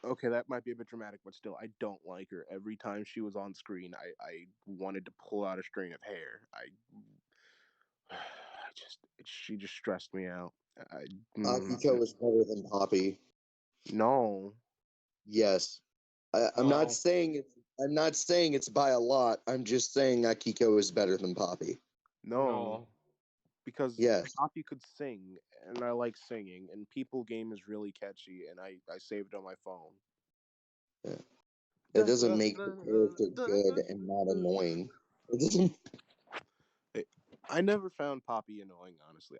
Okay, that might be a bit dramatic, but still, I don't like her. Every time she was on screen, I wanted to pull out a string of hair. She just stressed me out. I, Akiko is better than Poppy. no, Yes. Well, I'm not saying it's by a lot. I'm just saying Akiko is better than Poppy. no, no. because Yes. Poppy could sing, and I like singing, and People Game is really catchy, and I saved it on my phone. Yeah. It doesn't make the character good and not annoying. It doesn't. I never found Poppy annoying, honestly.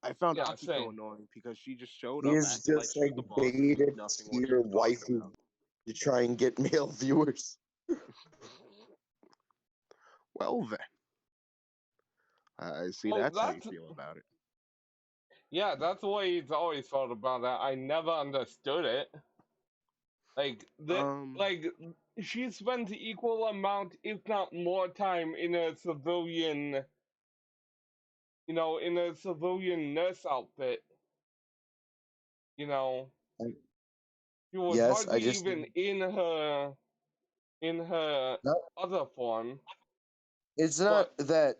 I found Yeah, Akiko same. annoying because she just showed up He's acting like just she's like the boss and knew baited nothing what she tier was talking waifu about. to try and get male viewers. Well then, I see Oh, that's how you feel about it. yeah, that's the way he's always felt about that. I never understood it. Um, Like she spends equal amount, if not more, time in a civilian, in a civilian nurse outfit. You know, she was Yes, I hardly just even in her no. other form. It's not But that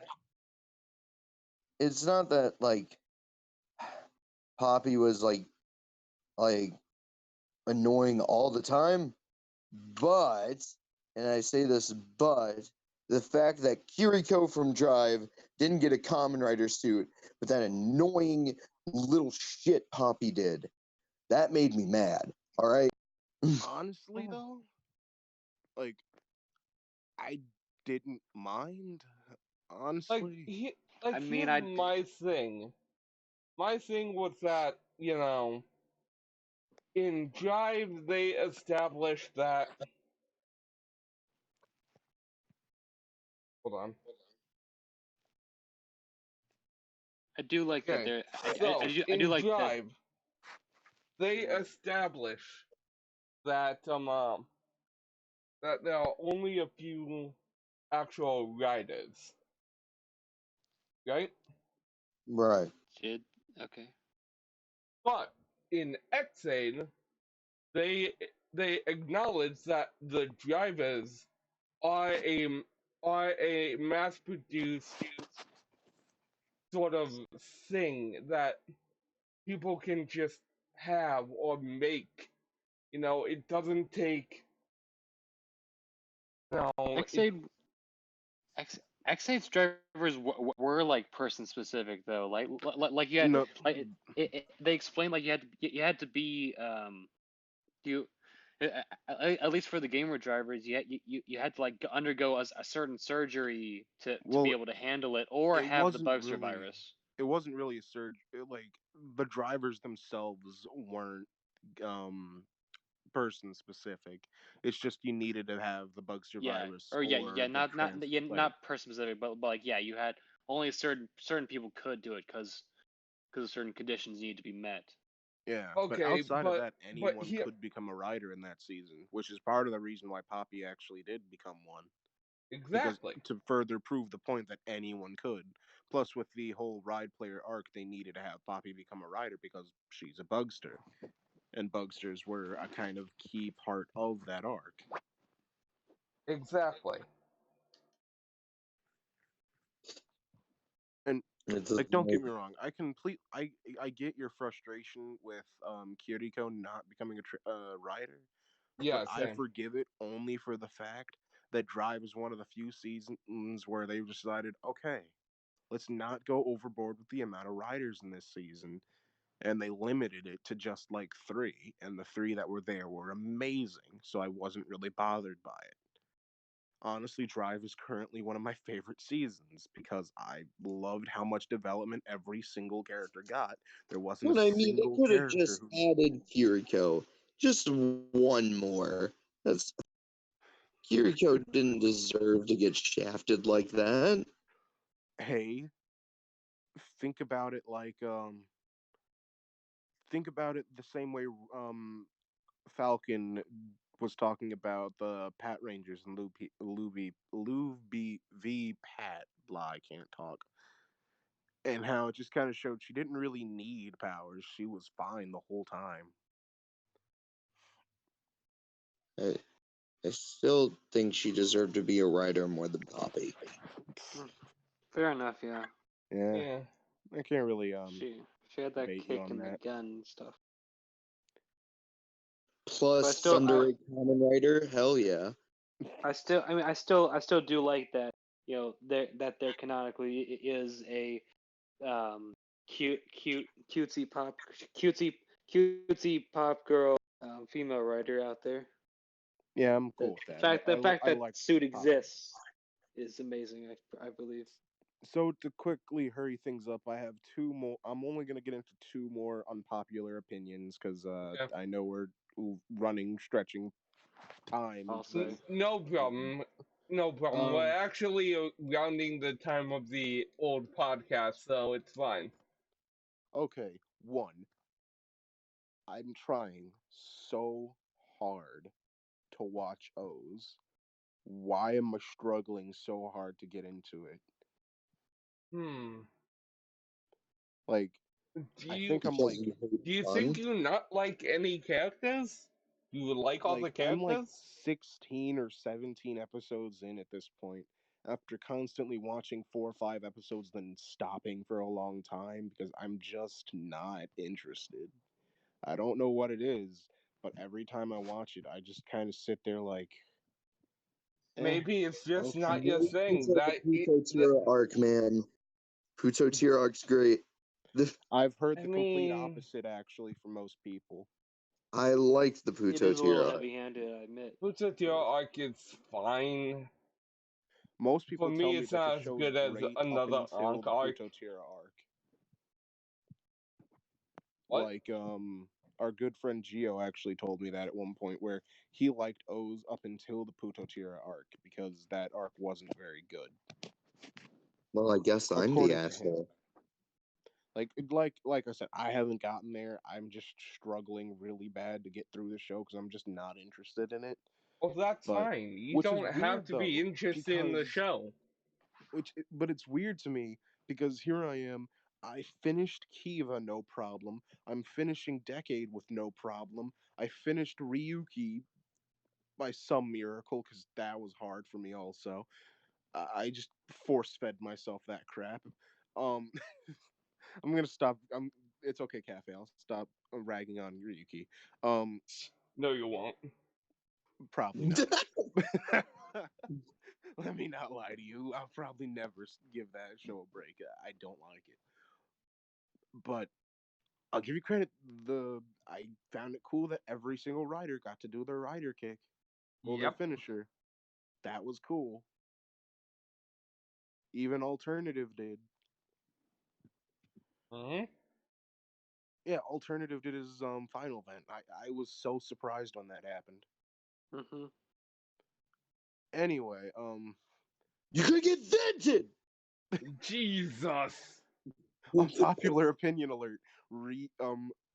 it's not that like Poppy was like annoying all the time, but and I say this but the fact that Kiriko from Drive didn't get a Kamen Rider suit, but that annoying little shit Poppy did, that made me mad. All right. Honestly, though, like I didn't mind. Like Honestly, I mean, here's my thing. My thing was that, in Drive they established that hold on. I do like that Okay. there. So I do in like that. Drive they Yeah. establish that that there are only a few actual riders, right? Right. Did okay. But in Xane, they they acknowledge that the drivers are a are a mass-produced sort of thing that people can just have or make. It doesn't take. It X8 X X8's drivers were like person specific though. Like you had no. like they explained like you had to be you at least for the gamer drivers you had to like undergo a certain surgery to be Well, able to handle it or it have the wasn't bugster really. virus. It wasn't really a surge. Like the drivers themselves weren't um person specific. It's just you needed to have the Bugster Yeah, virus or or the yeah, like. not person specific, but like yeah, you had only certain people could do it because certain conditions need to be met. Yeah, but okay, outside of that, but anyone here could become a writer in that season, which is part of the reason why Poppy actually did become one. Because exactly, to further prove the point that anyone could. Plus, with the whole ride player arc, they needed to have Poppy become a rider because she's a Bugster, and Bugsters were a kind of key part of that arc. exactly. And It doesn't like, don't get make me wrong, I get your frustration with Kiriko not becoming a rider, but Yeah, I same. forgive it only for the fact that Drive is one of the few seasons where they've decided, okay, let's not go overboard with the amount of riders in this season. And they limited it to just like three, and the three that were there were amazing, so I wasn't really bothered by it. Honestly, Drive is currently one of my favorite seasons because I loved how much development every single character got. There wasn't a But I mean, they single could have character just who, added Kiriko. Just one more. That's Kiriko didn't deserve to get shafted like that. hey, think about it like think about it the same way Falcon was talking about the Pat Rangers and Luby v Pat. Blah, I can't talk. And how it just kind of showed she didn't really need powers. She was fine the whole time. I, I still think she deserved to be a writer more than Poppy. Hmm. Fair enough, yeah. Yeah, Yeah. I can't really She had that debate you kick on in the that. gun and stuff. But Plus Thunder Kamen Rider, hell yeah. I still do like that. There canonically is a cutesy pop girl female writer out there. Yeah, I'm The cool with the that. fact the fact I that like suit Poppy. exists is amazing. I believe. So to quickly hurry things up, I have two more. I'm only gonna get into two more unpopular opinions because Okay. I know we're running, stretching time I'll into say. the No thing. problem. No problem. We're Um, actually rounding the time of the old podcast, so it's fine. okay, one. I'm trying so hard to watch O's. Why am I struggling so hard to get into it? Hmm. Like, Do I you think I'm Because like, you hate do you think fun. you not like any characters? You like all the Like I'm like characters? 16 or 17 episodes in at this point. After constantly watching 4 or 5 episodes, then stopping for a long time because I'm just not interested. I don't know what it is, but every time I watch it, I just kind of sit there like, eh, Maybe it's just okay. not your Wait thing. until the Pluto Tira arc, man. Pluto Tira arc's great. The, I've heard I the complete mean, opposite actually from most people. I liked the It Pluto is a little Tira arc. heavy-handed, I admit. Putsutia arc is fine. Most For people tell me, me it's that the not as show's good as great up another until Ankh the arc. Pluto Tira arc. What? Like, our good friend Gio actually told me that at one point where he liked O's up until the Pluto Tira arc because that arc wasn't very good, Well, I guess I'm the according to him. asshole. Like I said, I haven't gotten there. I'm just struggling really bad to get through the show because I'm just not interested in it. Well, that's But fine. You which is don't have weird to be though, interested in the because show. but it's weird to me because here I am. I finished Kiva no problem. I'm finishing Decade with no problem. I finished Ryuki by some miracle because that was hard for me also. I just force fed myself that crap. Um, I'm gonna stop. It's okay, Cafe. I'll stop ragging on Ryuki. Um, No, you won't. Probably not. Let me not lie to you. I'll probably never give that show a break. I don't like it, but I'll give you credit. I found it cool that every single writer got to do their rider kick, well, their Yep. finisher. That was cool. Even Alternative did. Hmm. Yeah, Alternative did his final event. I was so surprised when that happened. Hmm. Anyway, You're gonna get vented! Jesus. unpopular opinion alert.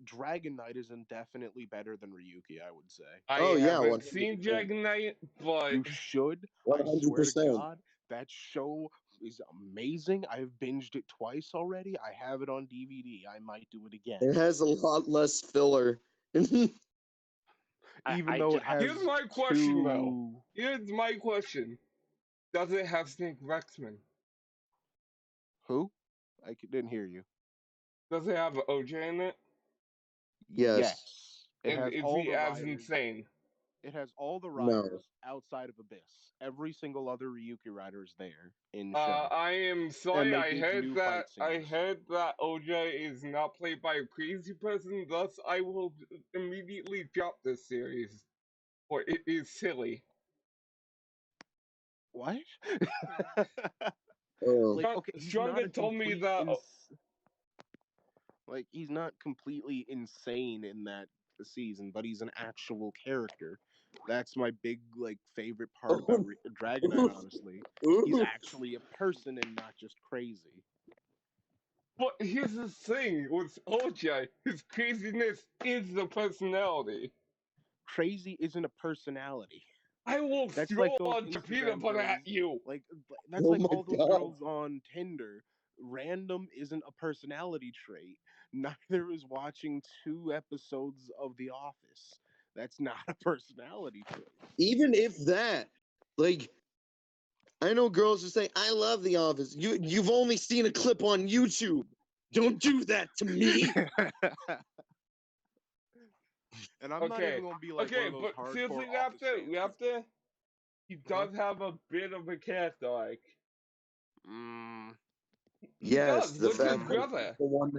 Dragon Knight is indefinitely better than Ryuki, I would say. I Oh, yeah, haven't seen 100%. Dragon Knight, but You should. I swear to 100%. God, that show is amazing. I've binged it twice already. I have it on DVD. I might do it again. It has a lot less filler. Even I, though ju- it I, has here's my question, though. two. Here's my question. Does it have Snake Rexman? Who? Didn't hear you. Does it have OJ in it? Yes. Yes. It And has is all he the as riders. insane? It has all the No. riders outside of Abyss. Every single other Ryuki rider is there in show. I am And sorry. they did new fight I scenes. heard that OJ is not played by a crazy person. Thus, I will immediately drop this series, for it is silly. What? Oh. Like, okay, he's not Stronger a told me complete that. like he's not completely insane in that season, but he's an actual character. That's my big like favorite part about Oh. Dragon Knight. Honestly, he's Ooh. actually a person and not just crazy. But here's the thing with OJ: his craziness is the personality. Crazy isn't a personality. I will That's throw like a those bunch of peanut Instagram butter girls. at you. Like that's Oh like my all those god. girls on Tinder. Random isn't a personality trait. Neither is watching 2 episodes of The Office. That's not a personality trait. Even if that, like, I know girls who say, I love The Office. You've only seen a clip on YouTube. Don't do that to me. And I'm not Okay, even gonna be like one okay, of those but hardcore seriously, Office fans. he Uh-huh. does have a bit of a character arc. Mm, He Yes, does the with his fact that he's brother. the one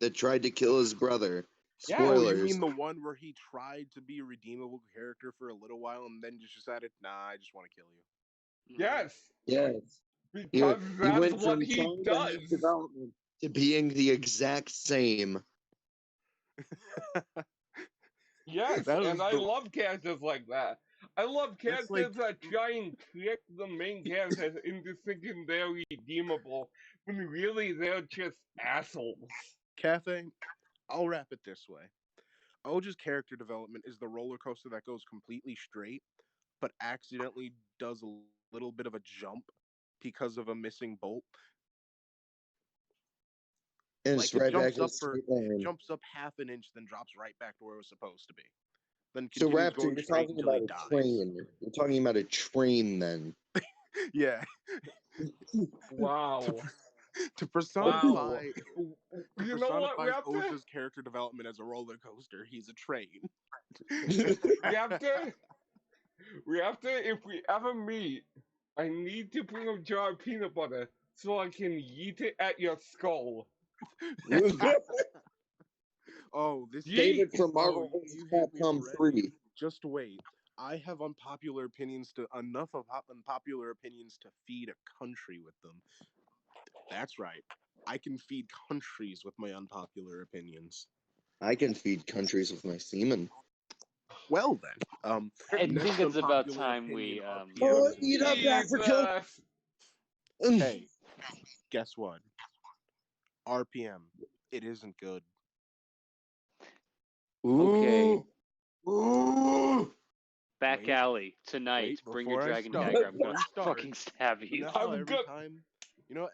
that tried to kill his brother. oh, Yes, you Spoilers. mean the one where he tried to be a redeemable character for a little while and then just decided, nah, I just want to kill yes, Yes. because He that's went what from he trying to have does. development to being the exact same. you? Yes, That and was I the. love characters like that. I love That's like characters that try and trick the main character into thinking they're redeemable when really they're just assholes. Cafe. I'll wrap it this way. Oja's character development is the roller coaster that goes completely straight, but accidentally does a little bit of a jump because of a missing bolt. And Like it's right back in a it straight line. jumps up half an inch, then drops right back to where it was supposed to be. then So continues Raptor, going you're straight talking until about he a dies. train. You're talking about a train then. Yeah. Wow. To Wow. personify You know what, Raptor? Oza's character development as a roller coaster, he's a train. Raptor? Raptor, if we ever meet, I need to bring a jar of peanut butter so I can yeet it at your skull. Oh, this Yeet! Save it for Marvel oh, vs. you hate me Capcom already. 3. Just wait. I have enough of unpopular opinions to feed a country with them. That's right. I can feed countries with my unpopular opinions. I can feed countries with my semen. Well then, I next think it's about unpopular time opinion, we RPM Oh, is eat up, inferior. Africa! Jesus! Hey, guess what? RPM, it isn't good. Okay. Ooh. Back Wait, alley tonight. Bring your before I dragon start, dagger. I'm before gonna you start, fucking stab you you. know how I'm every good. time, I'm gonna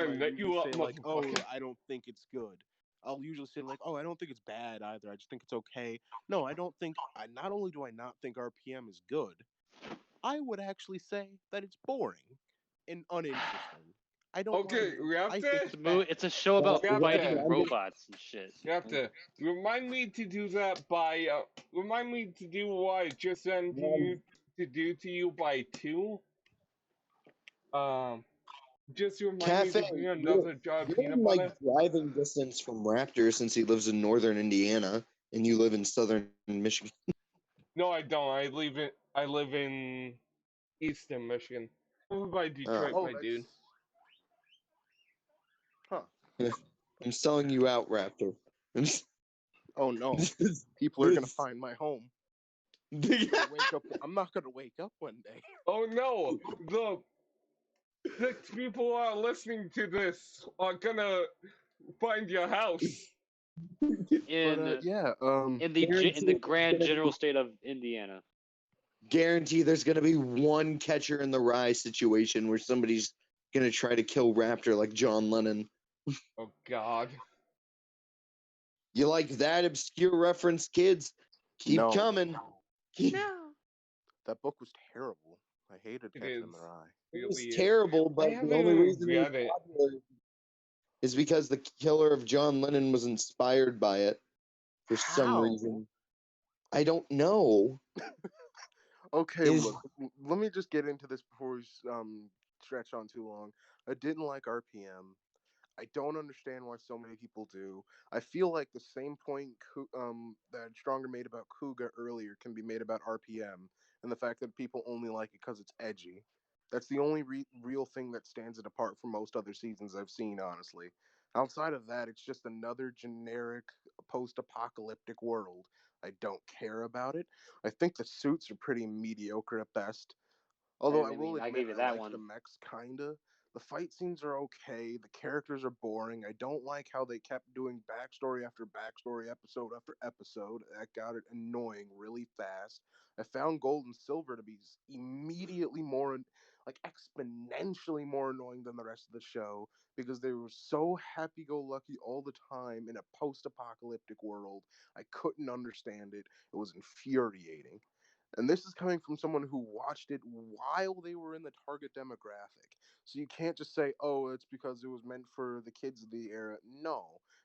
I net usually you up, say like, oh, motherfucker. I don't think it's good. I'll usually say like, oh, I don't think it's bad either. I just think it's okay. No, I don't think. Not only do I not think RPM is good, I would actually say that it's boring and uninteresting. I don't Okay, like it. I think Raptor? it's bad. It's a show about Raptor, fighting robots and shit. Raptor, remind me to do that by, remind me to do what I just sent you to do to you by 2. Um, just remind me Cafe, to bring you're, another jar of you're peanut in like butter. driving distance from Raptor since he lives in northern Indiana and you live in southern Michigan. No, I don't. I live in Eastern Michigan. Over by Detroit, Oh, my that's dude. huh. I'm selling you out, Raptor. Oh no, people are gonna find my home. I'm not gonna wake up one day. Oh no, the 6 people are listening to this are gonna find your house. But yeah, In Guarantee the there's grand gonna general be, state of Indiana. guarantee there's gonna be one catcher in the rye situation where somebody's gonna try to kill Raptor like John Lennon. Oh God. You like that obscure reference, kids? Keep no, coming. that book was terrible. I hated It Catcher is. in the Rye. It was Really is. terrible, I but haven't the only even reason it was read it. popular is because the killer of John Lennon was inspired by it for some How? reason. I don't know. Okay, Is look, let me just get into this before we stretch on too long. I didn't like RPM. I don't understand why so many people do. I feel like the same point that Stronger made about Kuga earlier can be made about RPM, and the fact that people only like it because it's edgy. That's the only real thing that stands it apart from most other seasons I've seen, honestly. Outside of that, it's just another generic post apocalyptic world. I don't care about it. I think the suits are pretty mediocre at best. Although I I will mean, I admit gave you I that like one. the mechs kinda. The fight scenes are okay. The characters are boring. I don't like how they kept doing backstory after backstory, episode after episode. That got it annoying really fast. I found Gold and Silver to be immediately more, like exponentially more annoying than the rest of the show because they were so happy-go-lucky all the time in a post-apocalyptic world. I couldn't understand it. It was infuriating. And this is coming from someone who watched it while they were in the target demographic. So you can't just say, oh, it's because it was meant for the kids of the era. No,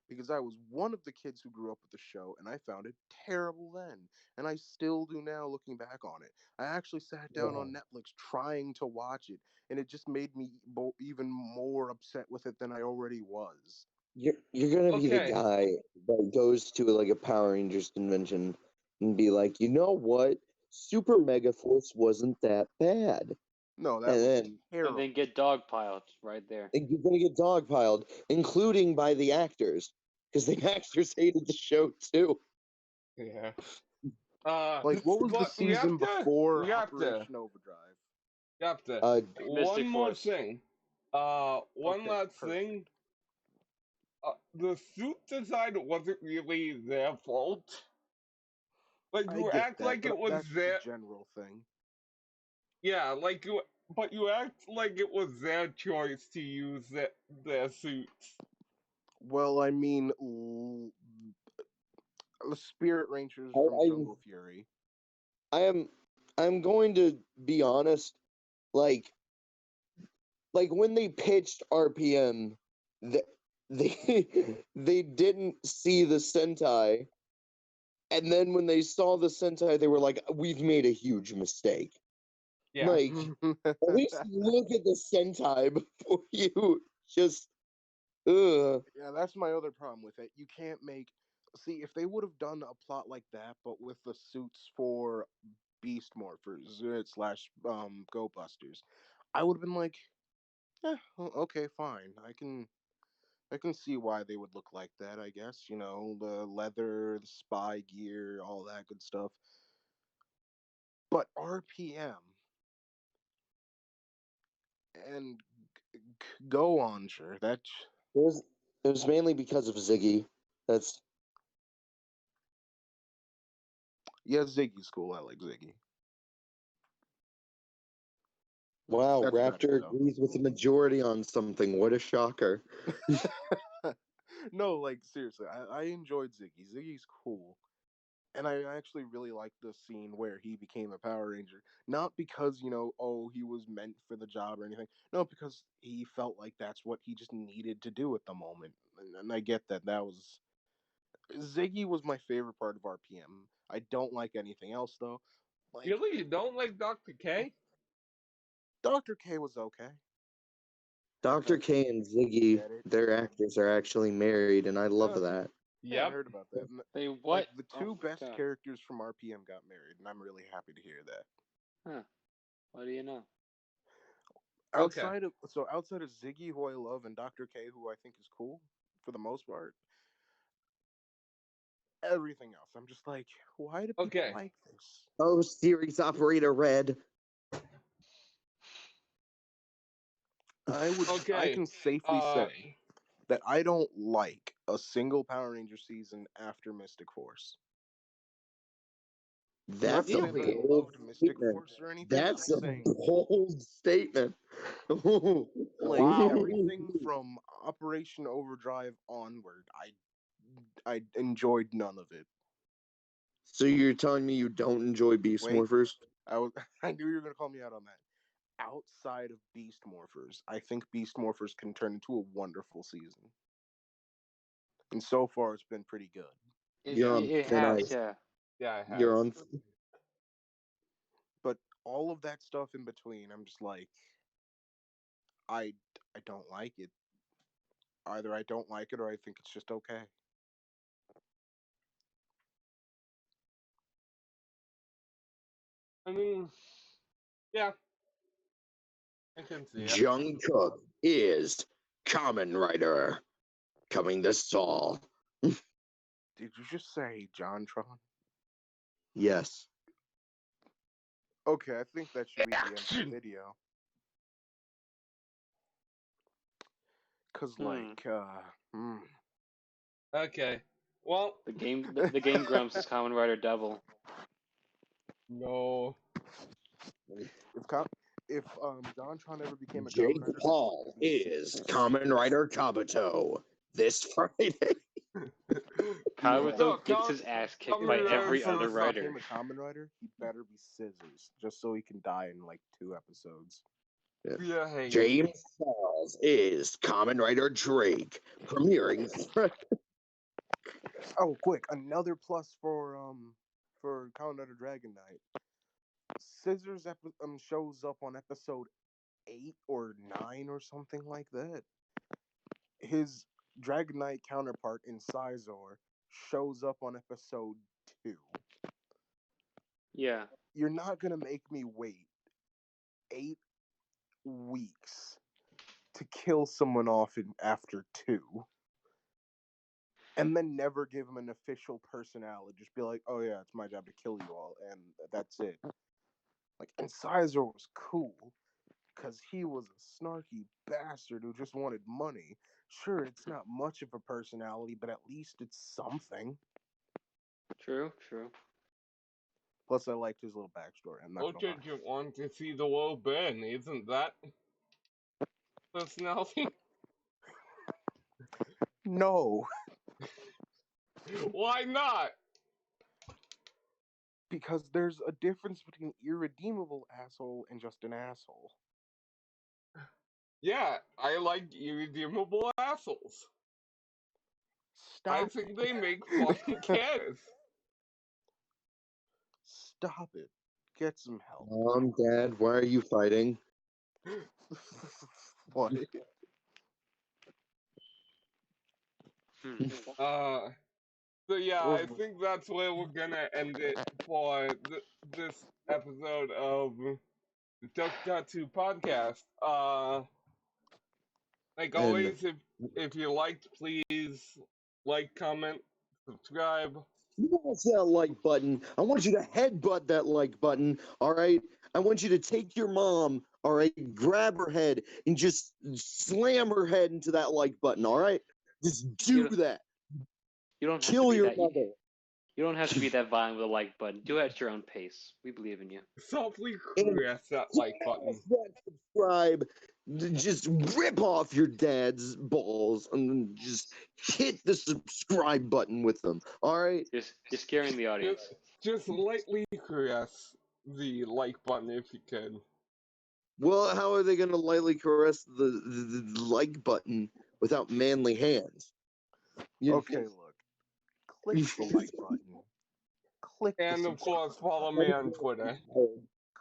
because I was one of the kids who grew up with the show and I found it terrible then. And I still do now looking back on it. I actually sat down on Netflix trying to watch it and it just made me even more upset with it than I already was. you're gonna be the Okay. guy that goes to like a Power Rangers convention and be like, you know what? Super Mega Force wasn't that bad. No, that And was then And terrible. then get dogpiled right there. you're gonna get dogpiled, including by the actors. Because the actors hated the show too. Yeah. Like, what was the But season before we have to, Operation Overdrive? we have to. Uh One Mystic more Force. thing. One Okay, last perfect. thing. The suit design wasn't really their fault. Like I you get act that, like but it was that's just a their, general thing. yeah, like you, but you act like it was their choice to use their suits. Well, I mean, the Spirit Rangers I, from I Jungle Fury. I'm going to be honest, like when they pitched RPM, they they didn't see the Sentai, and then when they saw the Sentai, they were like, "We've made a huge mistake." Yeah. Like, at least look at the Sentai before you just. Ugh. Yeah, that's my other problem with it. You can't make. See, if they would have done a plot like that, but with the suits for Beast Morphers slash Go Busters, I would have been like, okay, fine. I can see why they would look like that. I guess the leather, the spy gear, all that good stuff. But RPM and Go on, sure. It was mainly because of Ziggy. That's Yeah, Ziggy's cool. I like Ziggy. wow. That's about it, Raptor though. agrees with the majority on something. What a shocker! No, like seriously, I enjoyed Ziggy. Ziggy's cool. And I actually really liked the scene where he became a Power Ranger. Not because, oh, he was meant for the job or anything. No, because he felt like that's what he just needed to do at the moment. And I get that. That was. Ziggy was my favorite part of RPM. I don't like anything else, though. Like, Really, you don't like Dr. K? Dr. K was okay. Dr. But K and I Ziggy, get it. their actors are actually married, and I love Uh, that. yeah, I Yep. heard about that. And, They like, what? the Oh two my best god. characters from RPM got married, and I'm really happy to hear that. Huh. What do you know? Okay. Outside of Ziggy, who I love, and Dr. K, who I think is cool for the most part, everything else, I'm just like, why do people Okay. like this? Oh, series operator Red. I Okay. can safely Uh, say that I don't like a single Power Ranger season after Mystic Force. Not to That's a say that I really? bold loved Mystic statement. Force or anything. I'm That's just a saying, bold statement. like Wow. everything from Operation Overdrive onward, I enjoyed none of it. So you're telling me you don't enjoy Beast Wait, Morphers? I knew you were gonna call me out on that. Outside of Beast Morphers, I think Beast Morphers can turn into a wonderful season. And so far, it's been pretty good. It, You're it, on it thin has, ice. yeah. Yeah, it You're has. on. But all of that stuff in between, I'm just like, I, I don't like it. Either I don't like it or I think it's just okay. I mean, yeah, I can see it. Jungkook is Kamen Rider coming this fall. Did you just say JonTron? Yes. Okay, I think that should be the end of the Action. video. Cause Hmm. Okay. Well, The Game Grumps is Common Rider Devil. no. if JonTron ever became a Jake Kamen Rider, I think Paul it'd be is Scissors. Kamen Rider Kabuto this Friday. No. No, Kabuto gets his ass kicked Kamen by If Rider every JonTron other ever first. writer. became a Kamen Rider, he better be Scissors, just so he can die in like 2 episodes. Behave. James Charles is Kamen Rider Drake, premiering Oh, quick! Another plus for Kamen Rider Dragon Knight. Scissors shows up on episode 8 or 9 or something like that. His Dragon Knight counterpart in Sizor shows up on episode 2. Yeah. You're not gonna make me wait 8 weeks to kill someone off after 2, and then never give him an official personality. Just be like, oh yeah, it's my job to kill you all, and that's it. Like, and Sizor was cool because he was a snarky bastard who just wanted money. Sure, it's not much of a personality, but at least it's something. True, true. Plus, I liked his little backstory. I'm not What gonna lie. did you want to see the world burn? Isn't that personality? No, Why not? Because there's a difference between irredeemable asshole and just an asshole. Yeah, I like irredeemable assholes. I Stop think it. they make fun characters. Stop it. Get some help. Mom, Dad, why are you fighting? What? So yeah, Or I think that's where we're gonna end it for this episode of the Tokusatsu podcast. Like And always, if you liked, please like, comment, subscribe. smash that like button. I want you to headbutt that like button. All right. I want you to take your mom. All right. Grab her head and just slam her head into that like button. All right. Just do You that. you don't have to Kill be your that. mother. You don't have to be that violent with a like button. Do it at your own pace. We believe in you. Softly And caress that like button. smash that subscribe. Just rip off your dad's balls and then just hit the subscribe button with them. All right. You're scaring the audience. Just lightly caress the like button if you can. Well, how are they going to lightly caress the like button without manly hands? okay, look. Click the like button. Click the And of course, subscribe follow button. me on Twitter.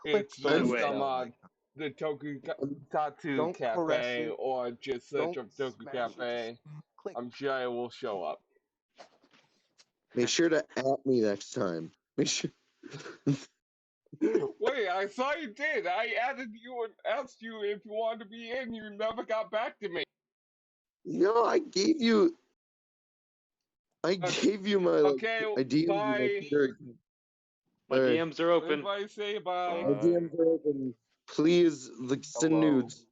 Click It's By the just way, the Tokusatsu don't caress Cafe, it. or just search Don't up Toku smash it. Cafe. Just click. I'm sure it will show up. Make sure to at me next time. Make sure. Wait, I saw you did. I added you and asked you if you wanted to be in. You never got back to me. No, I gave you. I gave you my. Okay, I DM'd you my bye. Twitter account. my All right. DMs are open. Everybody say bye. My DMs are open. Please, like, send Hello. nudes.